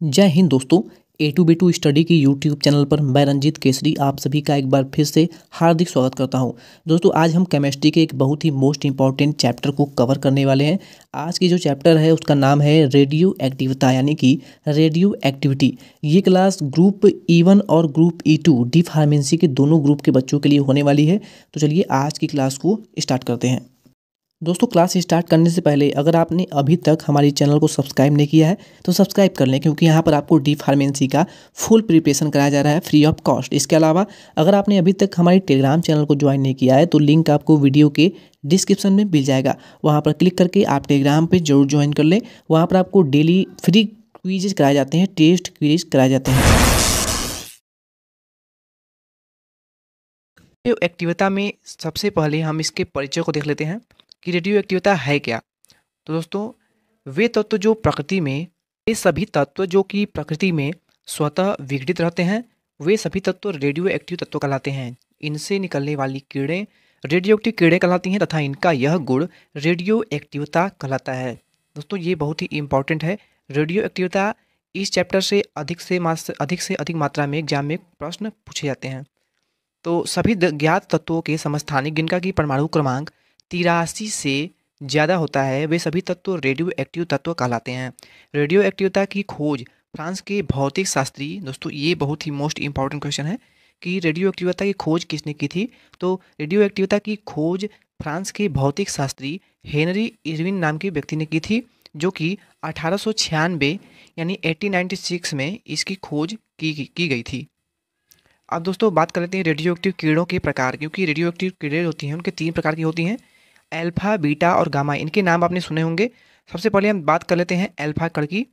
जय हिंद दोस्तों। ए to be to study की यूट्यूब चैनल पर मैं रंजीत केसरी आप सभी का एक बार फिर से हार्दिक स्वागत करता हूं। दोस्तों आज हम केमिस्ट्री के एक बहुत ही मोस्ट इंपॉर्टेंट चैप्टर को कवर करने वाले हैं। आज की जो चैप्टर है उसका नाम है रेडियो एक्टिविता यानी कि रेडियो एक्टिविटी। ये क्लास ग्रुप E1 और ग्रुप E2 डी फार्मेसी के दोनों ग्रुप के बच्चों के लिए होने वाली है। तो चलिए आज की क्लास को स्टार्ट करते हैं। दोस्तों क्लास स्टार्ट करने से पहले अगर आपने अभी तक हमारी चैनल को सब्सक्राइब नहीं किया है तो सब्सक्राइब कर लें, क्योंकि यहाँ पर आपको डी फार्मेसी का फुल प्रिपरेशन कराया जा रहा है फ्री ऑफ कॉस्ट। इसके अलावा अगर आपने अभी तक हमारी टेलीग्राम चैनल को ज्वाइन नहीं किया है तो लिंक आपको वीडियो के डिस्क्रिप्शन में मिल जाएगा। वहाँ पर क्लिक करके आप टेलीग्राम पर जरूर ज्वाइन कर लें। वहाँ पर आपको डेली फ्री क्विजेज कराए जाते हैं, टेस्ट क्विज कराए जाते हैं। रेडियो एक्टिविता में सबसे पहले हम इसके परिचय को देख लेते हैं कि रेडियो एक्टिविता है क्या। तो दोस्तों वे तत्व जो प्रकृति में वे सभी तत्व जो कि प्रकृति में स्वतः विघटित रहते हैं वे सभी तत्व रेडियो एक्टिव तत्व कहलाते हैं। इनसे निकलने वाली किरणें रेडियो एक्टिव किरणें कहलाती हैं तथा इनका यह गुण रेडियो एक्टिविता कहलाता है। दोस्तों ये बहुत ही इंपॉर्टेंट है। रेडियो एक्टिविता इस चैप्टर से अधिक से अधिक मात्रा में एग्जाम में प्रश्न पूछे जाते हैं। तो सभी ज्ञात तत्वों के समस्थानिक जिनका की परमाणु क्रमांक 83 से ज़्यादा होता है वे सभी तत्व रेडियो एक्टिव तत्व कहलाते हैं। रेडियो एक्टिविता की खोज फ्रांस के भौतिक शास्त्री, दोस्तों ये बहुत ही मोस्ट इंपॉर्टेंट क्वेश्चन है कि रेडियो एक्टिविता की खोज किसने की थी। तो रेडियो एक्टिविता की खोज फ्रांस के भौतिक शास्त्री हेनरी इरविन नाम के व्यक्ति ने की थी, जो कि 1896 यानी 1896 में इसकी खोज की गई थी। अब दोस्तों बात कर लेते हैं रेडियो एक्टिव किरणों के प्रकार, क्योंकि रेडियो एक्टिव किरणें होती हैं उनके 3 प्रकार की होती हैं, अल्फा, बीटा और गामा। इनके नाम आपने सुने होंगे। सबसे पहले हम बात कर लेते हैं अल्फा कण की।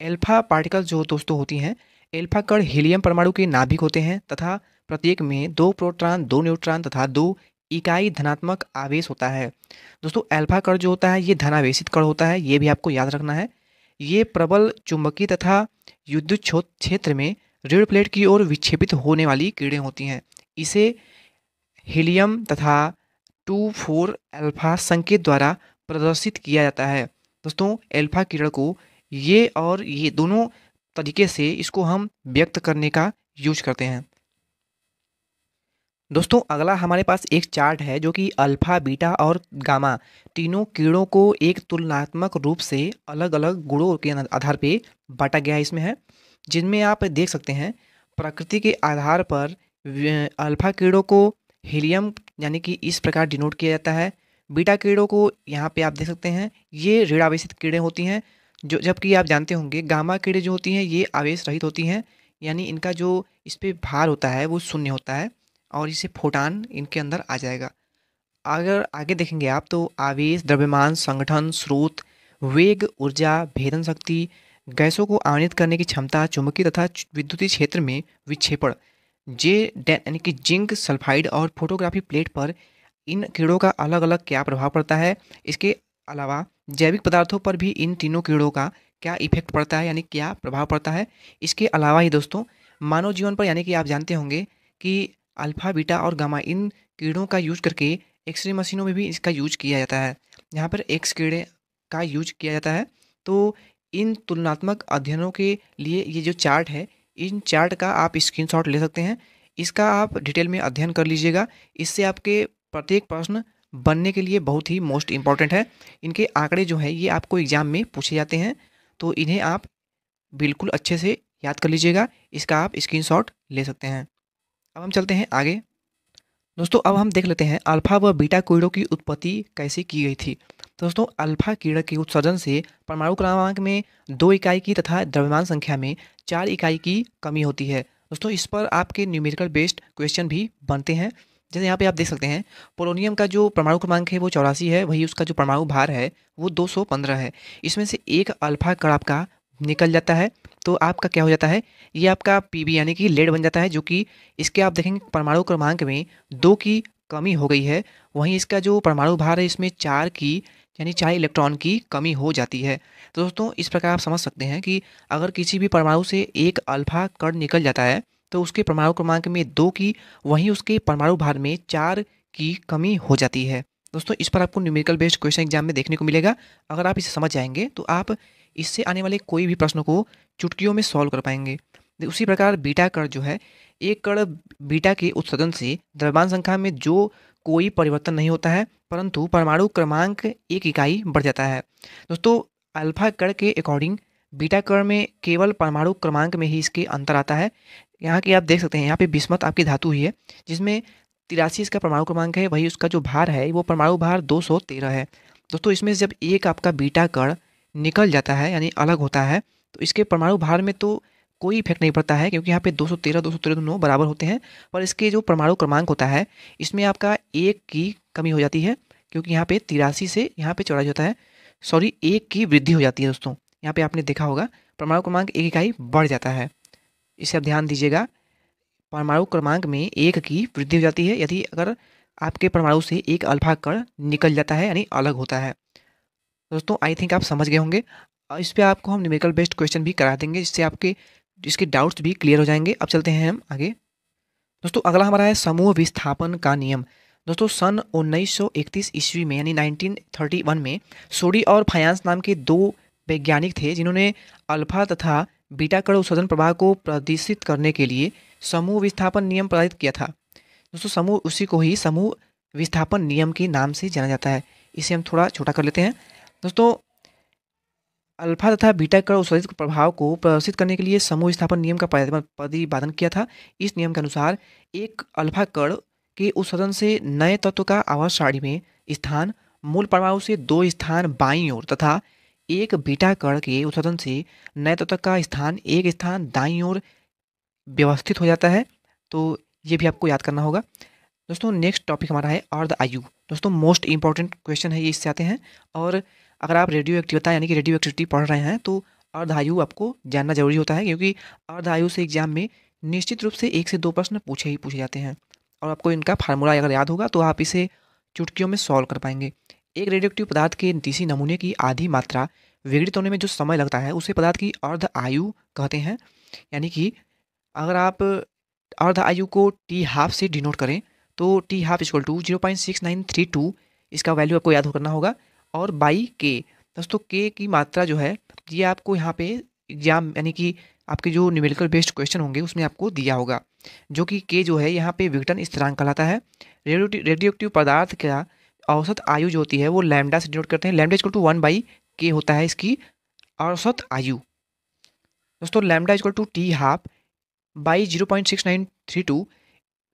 अल्फा पार्टिकल जो दोस्तों होती हैं, अल्फा कण हीलियम परमाणु के नाभिक होते हैं तथा प्रत्येक में 2 प्रोटॉन 2 न्यूट्रॉन तथा 2 इकाई धनात्मक आवेश होता है। दोस्तों अल्फा कण जो होता है ये धनावेशित कण होता है, ये भी आपको याद रखना है। ये प्रबल चुंबकीय तथा विद्युत क्षेत्र में ऋण प्लेट की ओर विक्षेपित होने वाली किरणें होती हैं। इसे हीलियम तथा 2,4 अल्फा संकेत द्वारा प्रदर्शित किया जाता है। दोस्तों अल्फा किरण को ये दोनों तरीके से इसको हम व्यक्त करने का यूज करते हैं। दोस्तों अगला हमारे पास एक चार्ट है जो कि अल्फा, बीटा और गामा तीनों किरणों को एक तुलनात्मक रूप से अलग अलग गुणों के आधार पे बांटा गया है। इसमें है जिनमें आप देख सकते हैं प्रकृति के आधार पर अल्फा किरणों को हीलियम यानी कि इस प्रकार डिनोट किया जाता है। बीटा किरणों को यहाँ पे आप देख सकते हैं ये ऋण आवेशित किरणें होती हैं, जो जबकि आप जानते होंगे गामा किरणें जो होती हैं ये आवेश रहित होती हैं, यानी इनका जो इस पर भार होता है वो शून्य होता है और इसे फोटान इनके अंदर आ जाएगा। अगर आगे देखेंगे आप तो आवेश, द्रव्यमान, संगठन, स्रोत, वेग, ऊर्जा, भेदन शक्ति, गैसों को आवरित करने की क्षमता, चुंबकीय तथा विद्युतीय क्षेत्र में विक्षेपण, यानी कि जिंक सल्फाइड और फोटोग्राफी प्लेट पर इन किरणों का अलग अलग क्या प्रभाव पड़ता है। इसके अलावा जैविक पदार्थों पर भी इन तीनों किरणों का क्या इफेक्ट पड़ता है, यानी क्या प्रभाव पड़ता है। इसके अलावा ही दोस्तों मानव जीवन पर, यानी कि आप जानते होंगे कि अल्फा, बीटा और गामा इन किरणों का यूज करके एक्सरे मशीनों में भी इसका यूज किया जाता है। यहाँ पर एक्स किरणें का यूज किया जाता है। तो इन तुलनात्मक अध्ययनों के लिए ये जो चार्ट है, इन चार्ट का आप स्क्रीनशॉट ले सकते हैं। इसका आप डिटेल में अध्ययन कर लीजिएगा। इससे आपके प्रत्येक प्रश्न बनने के लिए बहुत ही मोस्ट इंपॉर्टेंट है। इनके आंकड़े जो है ये आपको एग्जाम में पूछे जाते हैं, तो इन्हें आप बिल्कुल अच्छे से याद कर लीजिएगा। इसका आप स्क्रीनशॉट ले सकते हैं। अब हम चलते हैं आगे। दोस्तों अब हम देख लेते हैं अल्फा व बीटा किरणों की उत्पत्ति कैसे की गई थी। तो दोस्तों अल्फा किरण के उत्सर्जन से परमाणु क्रमांक में 2 इकाई की तथा द्रव्यमान संख्या में 4 इकाई की कमी होती है। दोस्तों इस पर आपके न्यूमेरिकल बेस्ड क्वेश्चन भी बनते हैं। जैसे यहाँ पे आप देख सकते हैं पोलोनियम का जो परमाणु क्रमांक है वो 84 है, वही उसका जो परमाणु भार है वो 215 है। इसमें से एक अल्फा कण आपका निकल जाता है तो आपका क्या हो जाता है, ये आपका पीबी यानी कि लेड बन जाता है, जो कि इसके आप देखेंगे परमाणु क्रमांक में 2 की कमी हो गई है। वहीं इसका जो परमाणु भार है इसमें 4 की यानी 4 इलेक्ट्रॉन की कमी हो जाती है। तो दोस्तों इस प्रकार आप समझ सकते हैं कि अगर किसी भी परमाणु से एक अल्फा कण निकल जाता है तो उसके परमाणु क्रमांक में 2 की, वहीं उसके परमाणु भार में 4 की कमी हो जाती है। दोस्तों इस पर आपको न्यूमेरिकल बेस्ड क्वेश्चन एग्जाम में देखने को मिलेगा। अगर आप इसे समझ जाएंगे तो आप इससे आने वाले कोई भी प्रश्न को चुटकियों में सॉल्व कर पाएंगे। उसी प्रकार बीटा कण जो है, एक कण बीटा के उत्सर्जन से द्रव्यमान संख्या में जो कोई परिवर्तन नहीं होता है, परंतु परमाणु क्रमांक 1 इकाई बढ़ जाता है। दोस्तों अल्फा कण के अकॉर्डिंग बीटा कण में केवल परमाणु क्रमांक में ही इसके अंतर आता है। यहाँ की आप देख सकते हैं, यहाँ पे बिस्मथ आपकी धातु ही है जिसमें 83 इसका परमाणु क्रमांक है, वही उसका जो भार है वो परमाणु भार 213 है। दोस्तों इसमें जब एक आपका बीटा कण निकल जाता है यानी अलग होता है, तो इसके परमाणु भार में तो कोई इफेक्ट नहीं पड़ता है, क्योंकि यहाँ पे 213 दोनों बराबर होते हैं। पर इसके जो परमाणु क्रमांक होता है इसमें आपका एक की कमी हो जाती है, क्योंकि यहाँ पे 83 से यहाँ पे 84 होता है, सॉरी एक की वृद्धि हो जाती है। दोस्तों यहाँ पे आपने देखा होगा परमाणु क्रमांक 1 इकाई बढ़ जाता है, इसे आप ध्यान दीजिएगा। परमाणु क्रमांक में 1 की वृद्धि हो जाती है यदि अगर आपके परमाणु से एक अल्फा कण निकल जाता है यानी अलग होता है। दोस्तों आई थिंक आप समझ गए होंगे। इस पे आपको हम न्यूमेरिकल बेस्ड क्वेश्चन भी करा देंगे, जिससे आपके इसके डाउट्स भी क्लियर हो जाएंगे। अब चलते हैं हम आगे। दोस्तों अगला हमारा है समूह विस्थापन का नियम। दोस्तों सन 1931 ईस्वी में यानी 1931 में सोडी और फायांस नाम के दो वैज्ञानिक थे जिन्होंने अल्फा तथा बीटा कण उत्सर्जन प्रभाव को प्रदर्शित करने के लिए समूह विस्थापन नियम प्रदान किया था। दोस्तों समूह उसी को ही समूह विस्थापन नियम के नाम से जाना जाता है। इसे हम थोड़ा छोटा कर लेते हैं। दोस्तों अल्फा तथा बीटा कण उत्सर्जित प्रभाव को प्रदर्शित करने के लिए समूह विस्थापन नियम का प्रतिपादन किया था। इस नियम के अनुसार एक अल्फा कण के उत्सर्जन से नए तत्व का आवर्त सारणी में स्थान मूल परमाणु से 2 स्थान बाईं ओर तथा एक बीटा कण के उत्सर्जन से नए तत्व का स्थान 1 स्थान दाईं ओर व्यवस्थित हो जाता है। तो ये भी आपको याद करना होगा। दोस्तों नेक्स्ट टॉपिक हमारा है अर्ध आयु। दोस्तों मोस्ट इंपॉर्टेंट क्वेश्चन है ये, इससे आते हैं। और अगर आप रेडियो एक्टिविटी यानी कि रेडियो एक्टिविटी पढ़ रहे हैं तो अर्ध आयु आपको जानना जरूरी होता है, क्योंकि अर्ध आयु से एग्जाम में निश्चित रूप से 1 से 2 प्रश्न पूछे जाते हैं और आपको इनका फार्मूला अगर याद होगा तो आप इसे चुटकियों में सॉल्व कर पाएंगे। एक रेडियोएक्टिव पदार्थ के किसी नमूने की आधी मात्रा विघटित होने में जो समय लगता है उसे पदार्थ की अर्ध आयु कहते हैं। यानी कि अगर आप अर्ध आयु को टी हाफ से डिनोट करें तो टी हाफ इक्वल टू 0.6932 इसका वैल्यू आपको याद करना होगा, और बाई के। दोस्तों के की मात्रा जो है ये आपको यहाँ पे एग्जाम यानी कि आपके जो न्यूमेरिकल बेस्ड क्वेश्चन होंगे उसमें आपको दिया होगा, जो कि के जो है यहाँ पे विघटन स्थिरांक कहलाता है। रेडियोएक्टिव पदार्थ का औसत आयु जो होती है वो लैम्डा से डिनोट करते हैं। लैम्डा इक्वल टू 1/k होता है इसकी औसत आयु। दोस्तों lambda equal to T half by 0.6932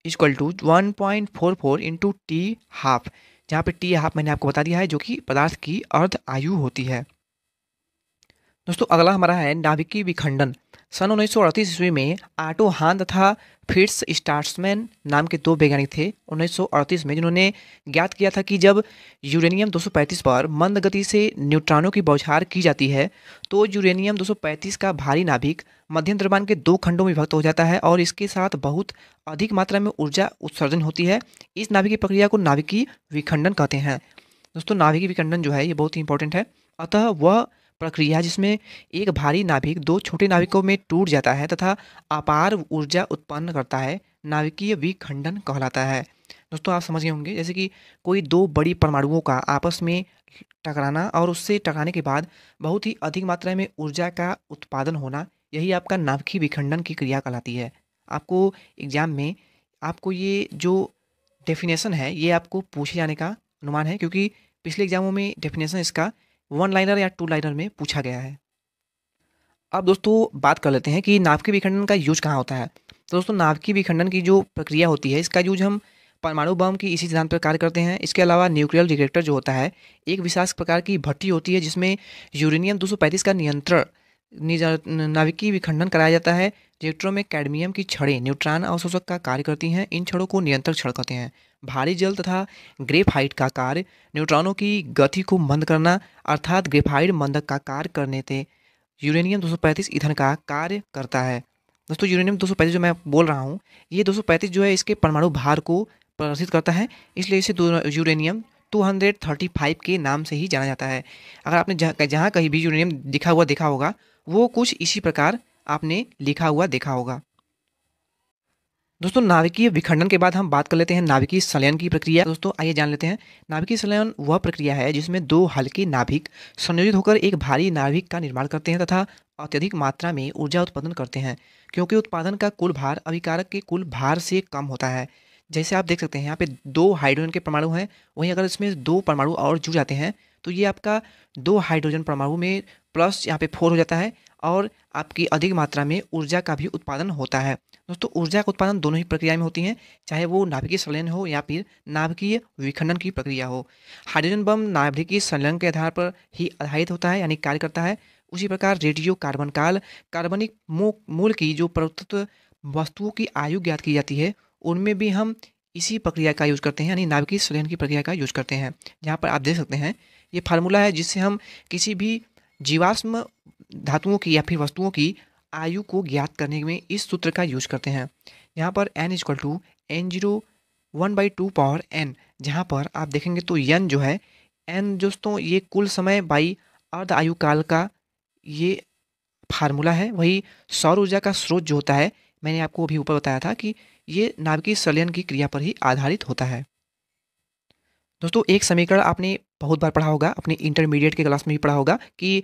equal to 1.44 into T half, जहाँ पे टी हाफ मैंने आपको बता दिया है जो कि पदार्थ की अर्ध आयु होती है। दोस्तों अगला हमारा है नाभिकीय विखंडन। सन 1938 ईस्वी में ऑटो हान तथा फ्रिट्ज स्ट्रासमैन नाम के 2 वैज्ञानिक थे 1938 में, जिन्होंने ज्ञात किया था कि जब यूरेनियम 235 पर मंद गति से न्यूट्रॉनों की बौछार की जाती है तो यूरेनियम 235 का भारी नाभिक मध्यम द्रव्यमान के 2 खंडों में विभक्त हो जाता है और इसके साथ बहुत अधिक मात्रा में ऊर्जा उत्सर्जन होती है। इस नाभिकीय प्रक्रिया को नाभिकीय विखंडन कहते हैं। दोस्तों नाभिकीय विखंडन जो है ये बहुत ही इंपॉर्टेंट है। अतः वह प्रक्रिया जिसमें एक भारी नाभिक 2 छोटे नाभिकों में टूट जाता है तथा अपार ऊर्जा उत्पन्न करता है, नाभिकीय विखंडन कहलाता है। दोस्तों आप समझ गए होंगे, जैसे कि कोई 2 बड़ी परमाणुओं का आपस में टकराना और उससे टकराने के बाद बहुत ही अधिक मात्रा में ऊर्जा का उत्पादन होना, यही आपका नाभिकीय विखंडन की क्रिया कहलाती है। आपको एग्जाम में आपको ये जो डेफिनेशन है ये आपको पूछे जाने का अनुमान है, क्योंकि पिछले एग्जामों में डेफिनेशन इसका 1 लाइनर या 2 लाइनर में पूछा गया है। अब दोस्तों बात कर लेते हैं कि नाभिकीय विखंडन का यूज कहाँ होता है। तो दोस्तों नाभिकीय विखंडन की जो प्रक्रिया होती है इसका यूज हम परमाणु बम की इसी सिद्धांत पर कार्य करते हैं। इसके अलावा न्यूक्लियर रिएक्टर जो होता है एक विशेष प्रकार की भट्टी होती है जिसमें यूरेनियम 235 का नाभिकीय विखंडन कराया जाता है। रिएक्टरों में कैडमियम की छड़ें न्यूट्रॉन अवशोषक का कार्य करती हैं। इन छड़ों को नियंत्रक छड़ कहते हैं। भारी जल तथा ग्रेफाइट का कार्य न्यूट्रॉनों की गति को मंद करना, अर्थात ग्रेफाइट मंदक का कार्य करने से यूरेनियम 235 ईंधन का कार्य करता है। दोस्तों यूरेनियम 235 जो मैं बोल रहा हूँ ये 235 जो है इसके परमाणु भार को प्रदर्शित करता है, इसलिए इसे यूरेनियम 235 के नाम से ही जाना जाता है। अगर आपने जहाँ कहीं भी यूरेनियम लिखा हुआ देखा होगा वो कुछ इसी प्रकार आपने लिखा हुआ देखा होगा। दोस्तों नाभिकीय विखंडन के बाद हम बात कर लेते हैं नाभिकीय संलयन की प्रक्रिया। दोस्तों आइए जान लेते हैं। नाभिकीय संलयन वह प्रक्रिया है जिसमें 2 हल्के नाभिक संयोजित होकर एक भारी नाभिक का निर्माण करते हैं तथा अत्यधिक मात्रा में ऊर्जा उत्पादन करते हैं, क्योंकि उत्पादन का कुल भार अभिकारक के कुल भार से कम होता है। जैसे आप देख सकते हैं यहाँ पे 2 हाइड्रोजन के परमाणु हैं, वहीं अगर इसमें 2 परमाणु और जुड़ जाते हैं तो ये आपका 2 हाइड्रोजन परमाणु में प्लस यहाँ पे 4 हो जाता है और आपकी अधिक मात्रा में ऊर्जा का भी उत्पादन होता है। दोस्तों ऊर्जा का उत्पादन दोनों ही प्रक्रिया में होती हैं, चाहे वो नाभिकीय संलयन हो या फिर नाभिकीय विखंडन की प्रक्रिया हो। हाइड्रोजन बम नाभिकीय संलयन के आधार पर ही आधारित होता है यानी कार्य करता है। उसी प्रकार रेडियो कार्बन काल कार्बनिक मूल की जो प्रयुक्त वस्तुओं की आयु ज्ञात की जाती है, उनमें भी हम इसी प्रक्रिया का यूज करते हैं यानी नाभिकीय संलयन की प्रक्रिया का यूज करते हैं। यहाँ पर आप देख सकते हैं ये फार्मूला है जिससे हम किसी भी जीवाश्म धातुओं की या फिर वस्तुओं की आयु को ज्ञात करने में इस सूत्र का यूज करते हैं। यहाँ पर n=n01/2 जहाँ पर आप देखेंगे तो n जो है n दोस्तों ये कुल समय बाई अर्ध आयु काल का ये फार्मूला है। वही सौर ऊर्जा का स्रोत जो होता है, मैंने आपको अभी ऊपर बताया था कि ये नाभिकीय संलयन की क्रिया पर ही आधारित होता है। दोस्तों एक समीकरण आपने बहुत बार पढ़ा होगा, अपने इंटरमीडिएट के क्लास में भी पढ़ा होगा कि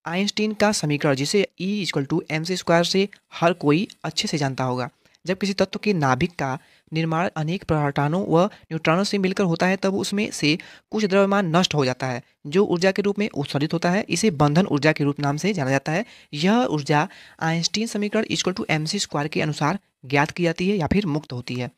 आइंस्टीन का समीकरण जिसे E=mc² से हर कोई अच्छे से जानता होगा। जब किसी तत्व के नाभिक का निर्माण अनेक प्रोटॉनों व न्यूट्रॉनों से मिलकर होता है तब उसमें से कुछ द्रव्यमान नष्ट हो जाता है जो ऊर्जा के रूप में उत्सर्जित होता है। इसे बंधन ऊर्जा के रूप नाम से जाना जाता है। यह ऊर्जा आइंस्टीन समीकरण E=mc² के अनुसार ज्ञात की जाती है या फिर मुक्त होती है।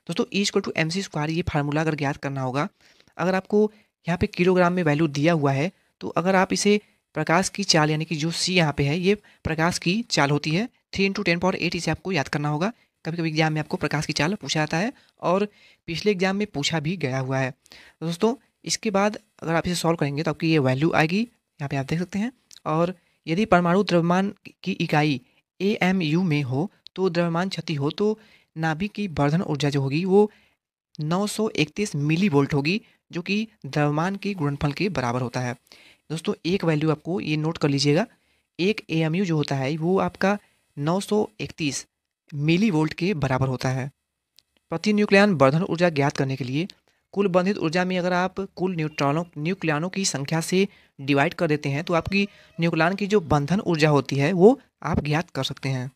दोस्तों E=mc² ये फार्मूला अगर ज्ञात करना होगा, अगर आपको यहाँ पे किलोग्राम में वैल्यू दिया हुआ है तो अगर आप इसे प्रकाश की चाल यानी कि जो c यहाँ पे है ये प्रकाश की चाल होती है, 3 × 10⁸ इसे आपको याद करना होगा। कभी कभी एग्जाम में आपको प्रकाश की चाल पूछा जाता है और पिछले एग्जाम में पूछा भी गया हुआ है। तो दोस्तों इसके बाद अगर आप इसे सॉल्व करेंगे तो आपकी ये वैल्यू आएगी, यहाँ पे आप देख सकते हैं। और यदि परमाणु द्रव्यमान की इकाई AMU में हो तो द्रव्यमान क्षति हो तो नाभिक की वर्धन ऊर्जा जो होगी वो 931 मिलीवोल्ट होगी, जो कि द्रव्यमान के गुणनफल के बराबर होता है। दोस्तों एक वैल्यू आपको ये नोट कर लीजिएगा, एक AMU जो होता है वो आपका 931 मिलीवोल्ट के बराबर होता है। प्रति न्यूक्लियन वर्धन ऊर्जा ज्ञात करने के लिए कुल बंधित ऊर्जा में अगर आप कुल न्यूक्लियनों की संख्या से डिवाइड कर देते हैं तो आपकी न्यूक्लियन की जो बंधन ऊर्जा होती है वो आप ज्ञात कर सकते हैं।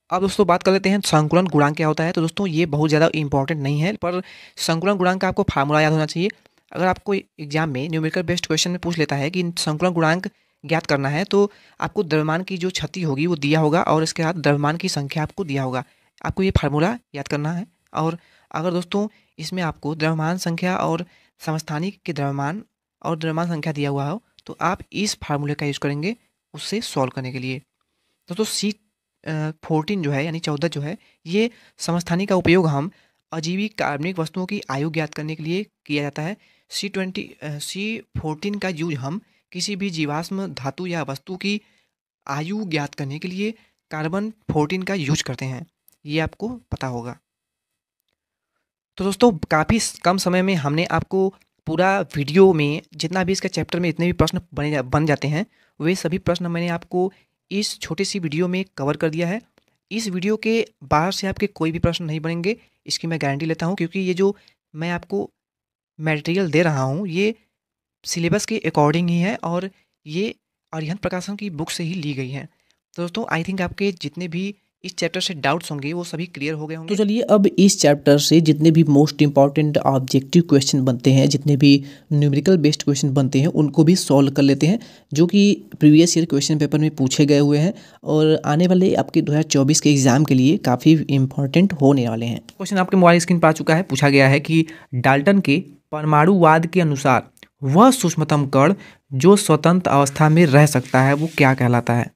अब दोस्तों बात कर लेते हैं संकुलन गुणांक क्या होता है। तो दोस्तों ये बहुत ज़्यादा इंपॉर्टेंट नहीं है, पर संकुलन गुणांक का आपको फार्मूला याद होना चाहिए। अगर आपको एग्जाम में न्यूमेरिकल बेस्ड क्वेश्चन में पूछ लेता है कि संकुलन गुणांक ज्ञात करना है तो आपको द्रव्यमान की जो क्षति होगी वो दिया होगा और इसके बाद द्रव्यमान की संख्या आपको दिया होगा। आपको ये फार्मूला याद करना है। और अगर दोस्तों इसमें आपको द्रव्यमान संख्या और समस्थानिक के द्रव्यमान और द्रव्यमान संख्या दिया हुआ हो तो आप इस फार्मूले का यूज़ करेंगे उससे सॉल्व करने के लिए। दोस्तों C14 जो है यानी 14 जो है ये समस्थानिक का उपयोग हम अजीवी कार्बनिक वस्तुओं की आयु ज्ञात करने के लिए किया जाता है। C14 का यूज हम किसी भी जीवाश्म धातु या वस्तु की आयु ज्ञात करने के लिए कार्बन 14 का यूज करते हैं, ये आपको पता होगा। तो दोस्तों काफ़ी कम समय में हमने आपको पूरा वीडियो में जितना भी इसका चैप्टर में इतने भी प्रश्न बन जाते हैं वे सभी प्रश्न मैंने आपको इस छोटी सी वीडियो में कवर कर दिया है। इस वीडियो के बाहर से आपके कोई भी प्रश्न नहीं बनेंगे, इसकी मैं गारंटी लेता हूँ, क्योंकि ये जो मैं आपको मटेरियल दे रहा हूँ ये सिलेबस के अकॉर्डिंग ही है और ये अरिहंत प्रकाशन की बुक से ही ली गई है। तो दोस्तों आई थिंक आपके जितने भी इस चैप्टर से डाउट्स होंगे वो सभी क्लियर हो गए होंगे। तो चलिए अब इस चैप्टर से जितने भी मोस्ट इंपॉर्टेंट ऑब्जेक्टिव क्वेश्चन बनते हैं, जितने भी न्यूमेरिकल बेस्ड क्वेश्चन बनते हैं उनको भी सॉल्व कर लेते हैं, जो कि प्रीवियस ईयर क्वेश्चन पेपर में पूछे गए हुए हैं और आने वाले आपके 2024 के एग्जाम के लिए काफ़ी इंपॉर्टेंट होने वाले हैं। क्वेश्चन आपके मोबाइल स्क्रीन पर आ चुका है। पूछा गया है कि डाल्टन के परमाणुवाद के अनुसार वह सूक्ष्मतम कण जो स्वतंत्र अवस्था में रह सकता है वो क्या कहलाता है।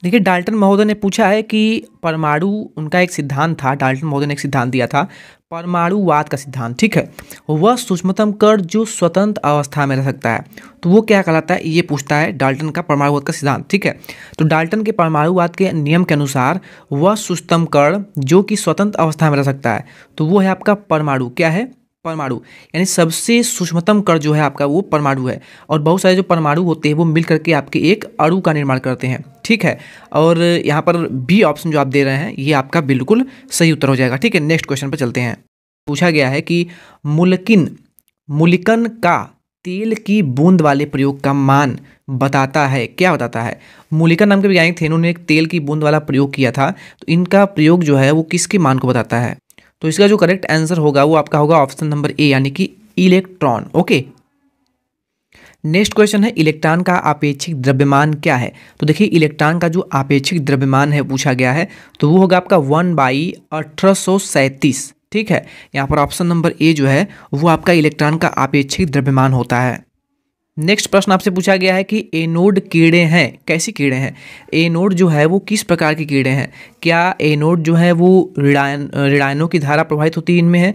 देखिए डाल्टन महोदय ने पूछा है कि परमाणु उनका एक सिद्धांत था, डाल्टन महोदय ने एक सिद्धांत दिया था परमाणुवाद का सिद्धांत, ठीक है। वह सूक्ष्मतम कण जो स्वतंत्र अवस्था में रह सकता है तो वो क्या कहलाता है, ये पूछता है डाल्टन का परमाणुवाद का सिद्धांत, ठीक है। तो डाल्टन के परमाणुवाद के नियम के अनुसार वह सूक्ष्मतम कण जो कि स्वतंत्र अवस्था में रह सकता है तो वो है आपका परमाणु। क्या है, परमाणु, यानी सबसे सूक्ष्मतम कण जो है आपका वो परमाणु है। और बहुत सारे जो परमाणु होते हैं वो मिल करके आपके एक अणु का निर्माण करते हैं, ठीक है। और यहाँ पर बी ऑप्शन जो आप दे रहे हैं ये आपका बिल्कुल सही उत्तर हो जाएगा, ठीक है। नेक्स्ट क्वेश्चन पर चलते हैं। पूछा गया है कि मूल्यांकन का तेल की बूंद वाले प्रयोग का मान बताता है। क्या बताता है? मूलिका नाम के वैज्ञानिक थे, इन्होंने एक तेल की बूंद वाला प्रयोग किया था। तो इनका प्रयोग जो है वो किसके मान को बताता है? तो इसका जो करेक्ट आंसर होगा वो आपका होगा ऑप्शन नंबर ए, यानी कि इलेक्ट्रॉन। ओके, नेक्स्ट क्वेश्चन है इलेक्ट्रॉन का आपेक्षिक द्रव्यमान क्या है? तो देखिए इलेक्ट्रॉन का जो आपेक्षिक द्रव्यमान है पूछा गया है, तो वो होगा आपका 1/1837। ठीक है, यहाँ पर ऑप्शन नंबर ए जो है वो आपका इलेक्ट्रॉन का आपेक्षिक द्रव्यमान होता है। नेक्स्ट प्रश्न आपसे पूछा गया है कि एनोड कीड़े हैं, कैसी कीड़े हैं? एनोड जो है वो किस प्रकार के कीड़े हैं? क्या एनोड जो है वो ऋणायनों की धारा प्रभावित होती है, इनमें है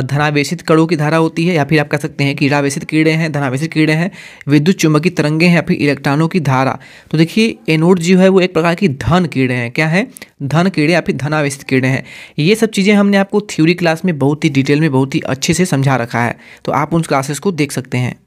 धनावेशित कणों की धारा होती है, या फिर आप कह सकते हैं कि ऋणावेशित कीड़े हैं, धनावेशित कीड़े हैं, विद्युत चुम्बकीय तरंगे हैं, या फिर इलेक्ट्रॉनों की धारा? तो देखिए एनोड जो है वो एक प्रकार की धन कीड़े हैं। क्या है? धन कीड़े या फिर धनावेशित कीड़े हैं। ये सब चीज़ें हमने आपको थ्योरी क्लास में बहुत ही डिटेल में बहुत ही अच्छे से समझा रखा है, तो आप उन क्लासेस को देख सकते हैं।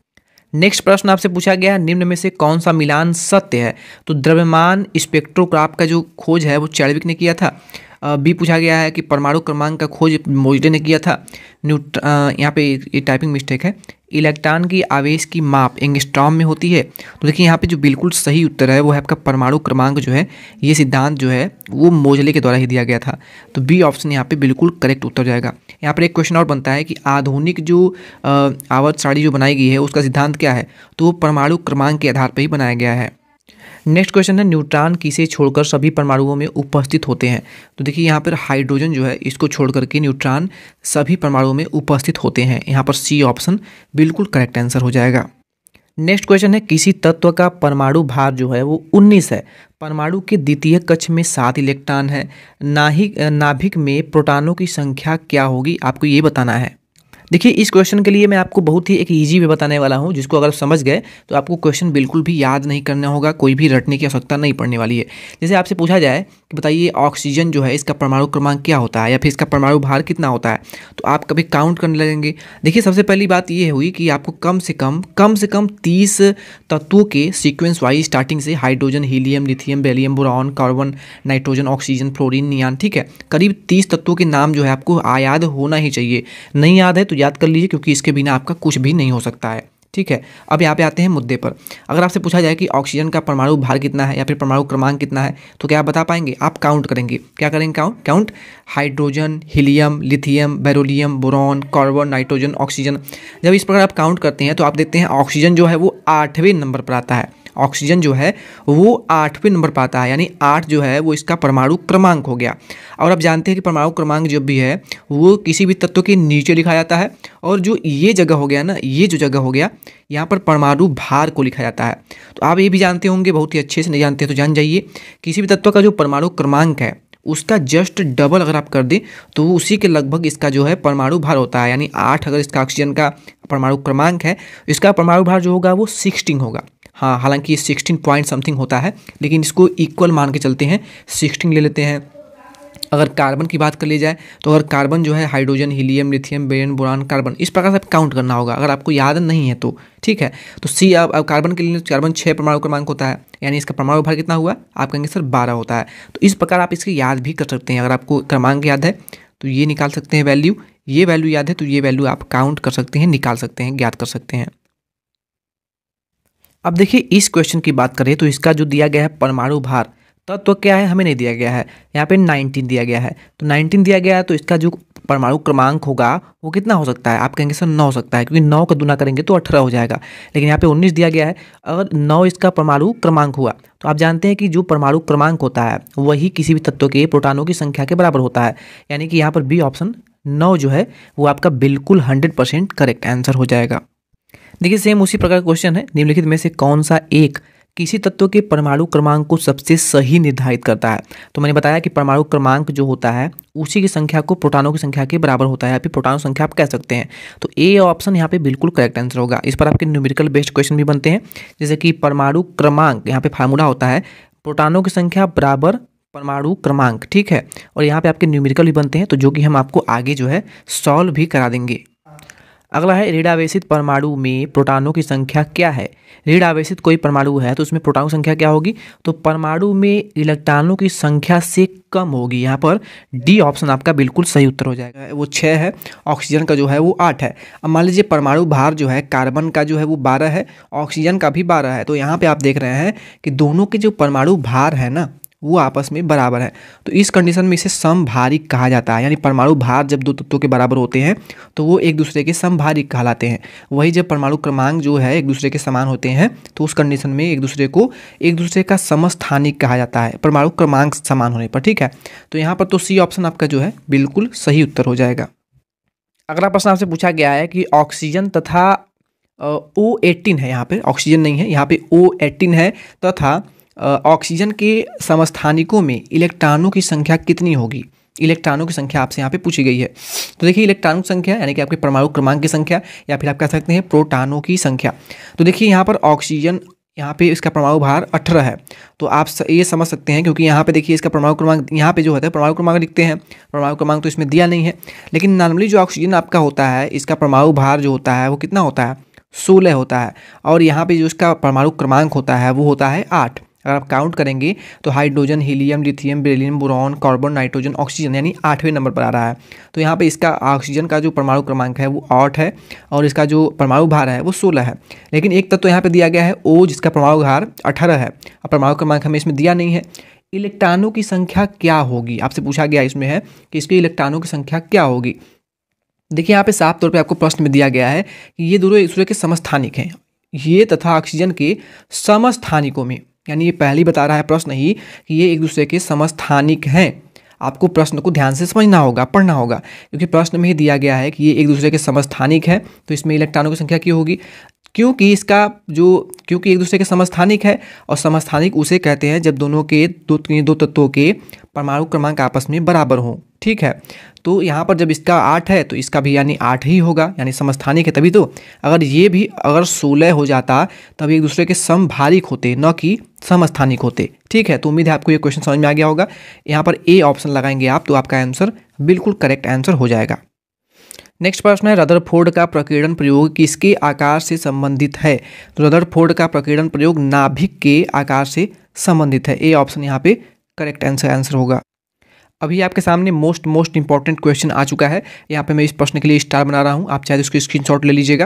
नेक्स्ट प्रश्न आपसे पूछा गया है निम्न में से कौन सा मिलान सत्य है? तो द्रव्यमान स्पेक्ट्रोग्राफ का जो खोज है वो चैडविक ने किया था। बी पूछा गया है कि परमाणु क्रमांक का खोज मोइटे ने किया था। यहाँ पे ये टाइपिंग मिस्टेक है। इलेक्ट्रॉन की आवेश की माप एंगस्ट्रॉम में होती है। तो देखिए यहाँ पे जो बिल्कुल सही उत्तर है वो है आपका परमाणु क्रमांक जो है, ये सिद्धांत जो है वो मोजले के द्वारा ही दिया गया था। तो बी ऑप्शन यहाँ पे बिल्कुल करेक्ट उत्तर जाएगा। यहाँ पर एक क्वेश्चन और बनता है कि आधुनिक जो आवर्त सारणी जो बनाई गई है उसका सिद्धांत क्या है? तो वो परमाणु क्रमांक के आधार पर ही बनाया गया है। नेक्स्ट क्वेश्चन है न्यूट्रॉन किसे छोड़कर सभी परमाणुओं में उपस्थित होते हैं? तो देखिए यहाँ पर हाइड्रोजन जो है इसको छोड़ करके न्यूट्रॉन सभी परमाणुओं में उपस्थित होते हैं। यहाँ पर सी ऑप्शन बिल्कुल करेक्ट आंसर हो जाएगा। नेक्स्ट क्वेश्चन है किसी तत्व का परमाणु भार जो है वो 19 है। परमाणु के द्वितीय कक्ष में 7 इलेक्ट्रॉन है। नाभिक में प्रोटॉनों की संख्या क्या होगी? आपको ये बताना है। देखिए इस क्वेश्चन के लिए मैं आपको बहुत ही एक इजी वे बताने वाला हूँ, जिसको अगर समझ गए तो आपको क्वेश्चन बिल्कुल भी याद नहीं करना होगा, कोई भी रटने की आवश्यकता नहीं पड़ने वाली है। जैसे आपसे पूछा जाए कि बताइए ऑक्सीजन जो है इसका परमाणु क्रमांक क्या होता है, या फिर इसका परमाणु भार कितना होता है, तो आप कभी काउंट करने लगेंगे। देखिए सबसे पहली बात ये हुई कि आपको कम से कम 30 तत्वों के सीक्वेंस वाइज स्टार्टिंग से hydrogen, helium, lithium, barium, boron, carbon, nitrogen, oxygen, fluorine, neon, ठीक है, करीब 30 तत्वों के नाम जो है आपको याद होना ही चाहिए। नहीं याद है तो याद कर लीजिए, क्योंकि इसके बिना आपका कुछ भी नहीं हो सकता है। ठीक है, अब यहाँ पे आते हैं मुद्दे पर। अगर आपसे पूछा जाए कि ऑक्सीजन का परमाणु भार कितना है या फिर परमाणु क्रमांक कितना है, तो क्या आप बता पाएंगे? आप काउंट करेंगे। क्या करेंगे? Count. Hydrogen, helium, lithium, beryllium, boron, carbon, nitrogen, oxygen. जब इस प्रकार आप काउंट करते हैं तो आप देखते हैं ऑक्सीजन जो है वो 8वें नंबर पर आता है। ऑक्सीजन जो है वो 8वें नंबर पर आता है, यानी 8 जो है वो इसका परमाणु क्रमांक हो गया। और आप जानते हैं कि परमाणु क्रमांक जो भी है वो किसी भी तत्व के नीचे लिखा जाता है, और जो ये जगह हो गया ना, ये जो जगह हो गया, यहाँ पर परमाणु भार को लिखा जाता है। तो आप ये भी जानते होंगे बहुत ही अच्छे से, नहीं जानते तो जान जाइए। किसी भी तत्व का जो परमाणु क्रमांक है उसका जस्ट डबल अगर आप कर दें तो उसी के लगभग इसका जो है परमाणु भार होता है। यानी 8 अगर इसका ऑक्सीजन का परमाणु क्रमांक है, इसका परमाणु भार जो होगा वो 16 होगा। हाँ, हालांकि ये 16 पॉइंट समथिंग होता है, लेकिन इसको इक्वल मान के चलते हैं, 16 ले लेते हैं। अगर कार्बन की बात कर ली जाए तो अगर कार्बन जो है hydrogen, helium, lithium, barium, boron, carbon, इस प्रकार से काउंट करना होगा अगर आपको याद नहीं है तो। ठीक है, तो सी अब कार्बन के लिए कार्बन 6 परमाणु क्रमांक होता है, यानी इसका परमाणु भार कितना हुआ? आप कहेंगे सर 12 होता है। तो इस प्रकार आप इसके याद भी कर सकते हैं। अगर आपको क्रमांक याद है तो ये निकाल सकते हैं वैल्यू, ये वैल्यू याद है तो ये वैल्यू आप काउंट कर सकते हैं, निकाल सकते हैं, ज्ञात कर सकते हैं। अब देखिए इस क्वेश्चन की बात करें तो इसका जो दिया गया है परमाणु भार, तत्व क्या है हमें नहीं दिया गया है। यहाँ पे 19 दिया गया है, तो 19 दिया गया है तो इसका जो परमाणु क्रमांक होगा वो कितना हो सकता है? आप कहेंगे सर 9 हो सकता है, क्योंकि 9 का गुना करेंगे तो 18 हो जाएगा। लेकिन यहाँ पे 19 दिया गया है। अगर 9 इसका परमाणु क्रमांक हुआ तो आप जानते हैं कि जो परमाणु क्रमांक होता है वही किसी भी तत्व के प्रोटॉनों की संख्या के बराबर होता है। यानी कि यहाँ पर बी ऑप्शन 9 जो है वो आपका बिल्कुल 100% करेक्ट आंसर हो जाएगा। देखिए सेम उसी प्रकार का क्वेश्चन है, निम्नलिखित में से कौन सा एक किसी तत्व के परमाणु क्रमांक को सबसे सही निर्धारित करता है? तो मैंने बताया कि परमाणु क्रमांक जो होता है उसी की संख्या को प्रोटॉनों की संख्या के बराबर होता है, या फिर प्रोटॉन संख्या आप कह सकते हैं। तो ए ऑप्शन यहाँ पे बिल्कुल करेक्ट आंसर होगा। इस पर आपके न्यूमेरिकल बेस्ड क्वेश्चन भी बनते हैं, जैसे कि परमाणु क्रमांक, यहाँ पे फार्मूला होता है प्रोटॉनों की संख्या बराबर परमाणु क्रमांक। ठीक है, और यहाँ पे आपके न्यूमेरिकल भी बनते हैं, तो जो कि हम आपको आगे जो है सॉल्व भी करा देंगे। अगला है ऋण आवेशित परमाणु में प्रोटॉनों की संख्या क्या है। ऋण आवेशित कोई परमाणु है तो उसमें प्रोटॉनों की संख्या क्या होगी, तो परमाणु में इलेक्ट्रॉनों की संख्या से कम होगी। यहाँ पर डी ऑप्शन आपका बिल्कुल सही उत्तर हो जाएगा। वो 6 है, ऑक्सीजन का जो है वो 8 है। अब मान लीजिए परमाणु भार जो है कार्बन का जो है वो 12 है, ऑक्सीजन का भी 12 है। तो यहाँ पे आप देख रहे हैं कि दोनों के जो परमाणु भार है ना वो आपस में बराबर है। तो इस कंडीशन में इसे समभारिक कहा जाता है। यानी परमाणु भार जब दो तत्वों के बराबर होते हैं तो वो एक दूसरे के समभारिक कहलाते हैं। वही जब परमाणु क्रमांक जो है एक दूसरे के समान होते हैं तो उस कंडीशन में एक दूसरे का समस्थानिक कहा जाता है, परमाणु क्रमांक समान होने पर। ठीक है, तो यहाँ पर तो सी ऑप्शन आपका जो है बिल्कुल सही उत्तर हो जाएगा। अगला प्रश्न आपसे पूछा गया है कि ऑक्सीजन तथा O18 है, यहाँ पे ऑक्सीजन नहीं है, यहाँ पे O18 है तथा ऑक्सीजन के समस्थानिकों में इलेक्ट्रॉनों की संख्या कितनी होगी। इलेक्ट्रॉनों की संख्या आपसे यहाँ पे पूछी गई है। तो देखिए इलेक्ट्रॉनों की संख्या यानी कि आपके परमाणु क्रमांक की संख्या या फिर आप कह सकते हैं प्रोटॉनों की संख्या। तो देखिए यहाँ पर ऑक्सीजन, यहाँ पे इसका परमाणु भार 18 है। तो आप ये समझ सकते हैं क्योंकि यहाँ पे देखिए इसका परमाणु क्रमांक यहाँ पे जो होता है परमाणु क्रमांक लिखते हैं, परमाणु क्रमांक तो इसमें दिया नहीं है। लेकिन नॉर्मली जो ऑक्सीजन आपका होता है इसका परमाणु भार जो होता है वो कितना होता है, 16 होता है। और यहाँ पे जो इसका परमाणु क्रमांक होता है वो होता है 8। अगर आप काउंट करेंगे तो hydrogen, helium, lithium, beryllium, boron, carbon, nitrogen, oxygen यानी 8वें नंबर पर आ रहा है। तो यहाँ पे इसका ऑक्सीजन का जो परमाणु क्रमांक है वो 8 है और इसका जो परमाणु भार है वो 16 है। लेकिन एक तत्व तो यहाँ पे दिया गया है O जिसका परमाणु भार 18 है और परमाणु क्रमांक हमें इसमें दिया नहीं है। इलेक्ट्रॉनों की संख्या क्या होगी आपसे पूछा गया इसमें है कि इसके इलेक्ट्रॉनों की संख्या क्या होगी। देखिए यहाँ पे साफ तौर पे आपको प्रश्न में दिया गया है कि ये दोनों एक दूसरे के समस्थानिक हैं, ये तथा ऑक्सीजन के समस्थानिकों में, यानी ये पहले ही बता रहा है प्रश्न ही कि ये एक दूसरे के समस्थानिक हैं। आपको प्रश्न को ध्यान से समझना होगा, पढ़ना होगा, क्योंकि प्रश्न में ही दिया गया है कि ये एक दूसरे के समस्थानिक है। तो इसमें इलेक्ट्रॉनों की संख्या क्यों होगी, क्योंकि एक दूसरे के समस्थानिक है और समस्थानिक उसे कहते हैं जब दोनों के दो तत्वों के परमाणु क्रमांक आपस में बराबर हों। ठीक है, तो यहाँ पर जब इसका 8 है तो इसका भी यानी 8 ही होगा, यानी समस्थानिक है तभी तो। अगर ये भी अगर 16 हो जाता तब एक दूसरे के समभारिक होते, न कि समस्थानिक होते। ठीक है, तो उम्मीद है आपको ये क्वेश्चन समझ में आ गया होगा। यहाँ पर ए ऑप्शन लगाएंगे आप तो आपका आंसर बिल्कुल करेक्ट आंसर हो जाएगा। नेक्स्ट प्रश्न है रदरफोर्ड का प्रकीर्णन प्रयोग किसके आकार से संबंधित है। तो रदरफोर्ड का प्रकीर्णन प्रयोग नाभिक के आकार से संबंधित है। ए ऑप्शन यहाँ पे करेक्ट आंसर होगा। अभी आपके सामने मोस्ट इंपॉर्टेंट क्वेश्चन आ चुका है। यहाँ पे मैं इस प्रश्न के लिए स्टार बना रहा हूँ, आप चाहे उसकी स्क्रीनशॉट ले लीजिएगा।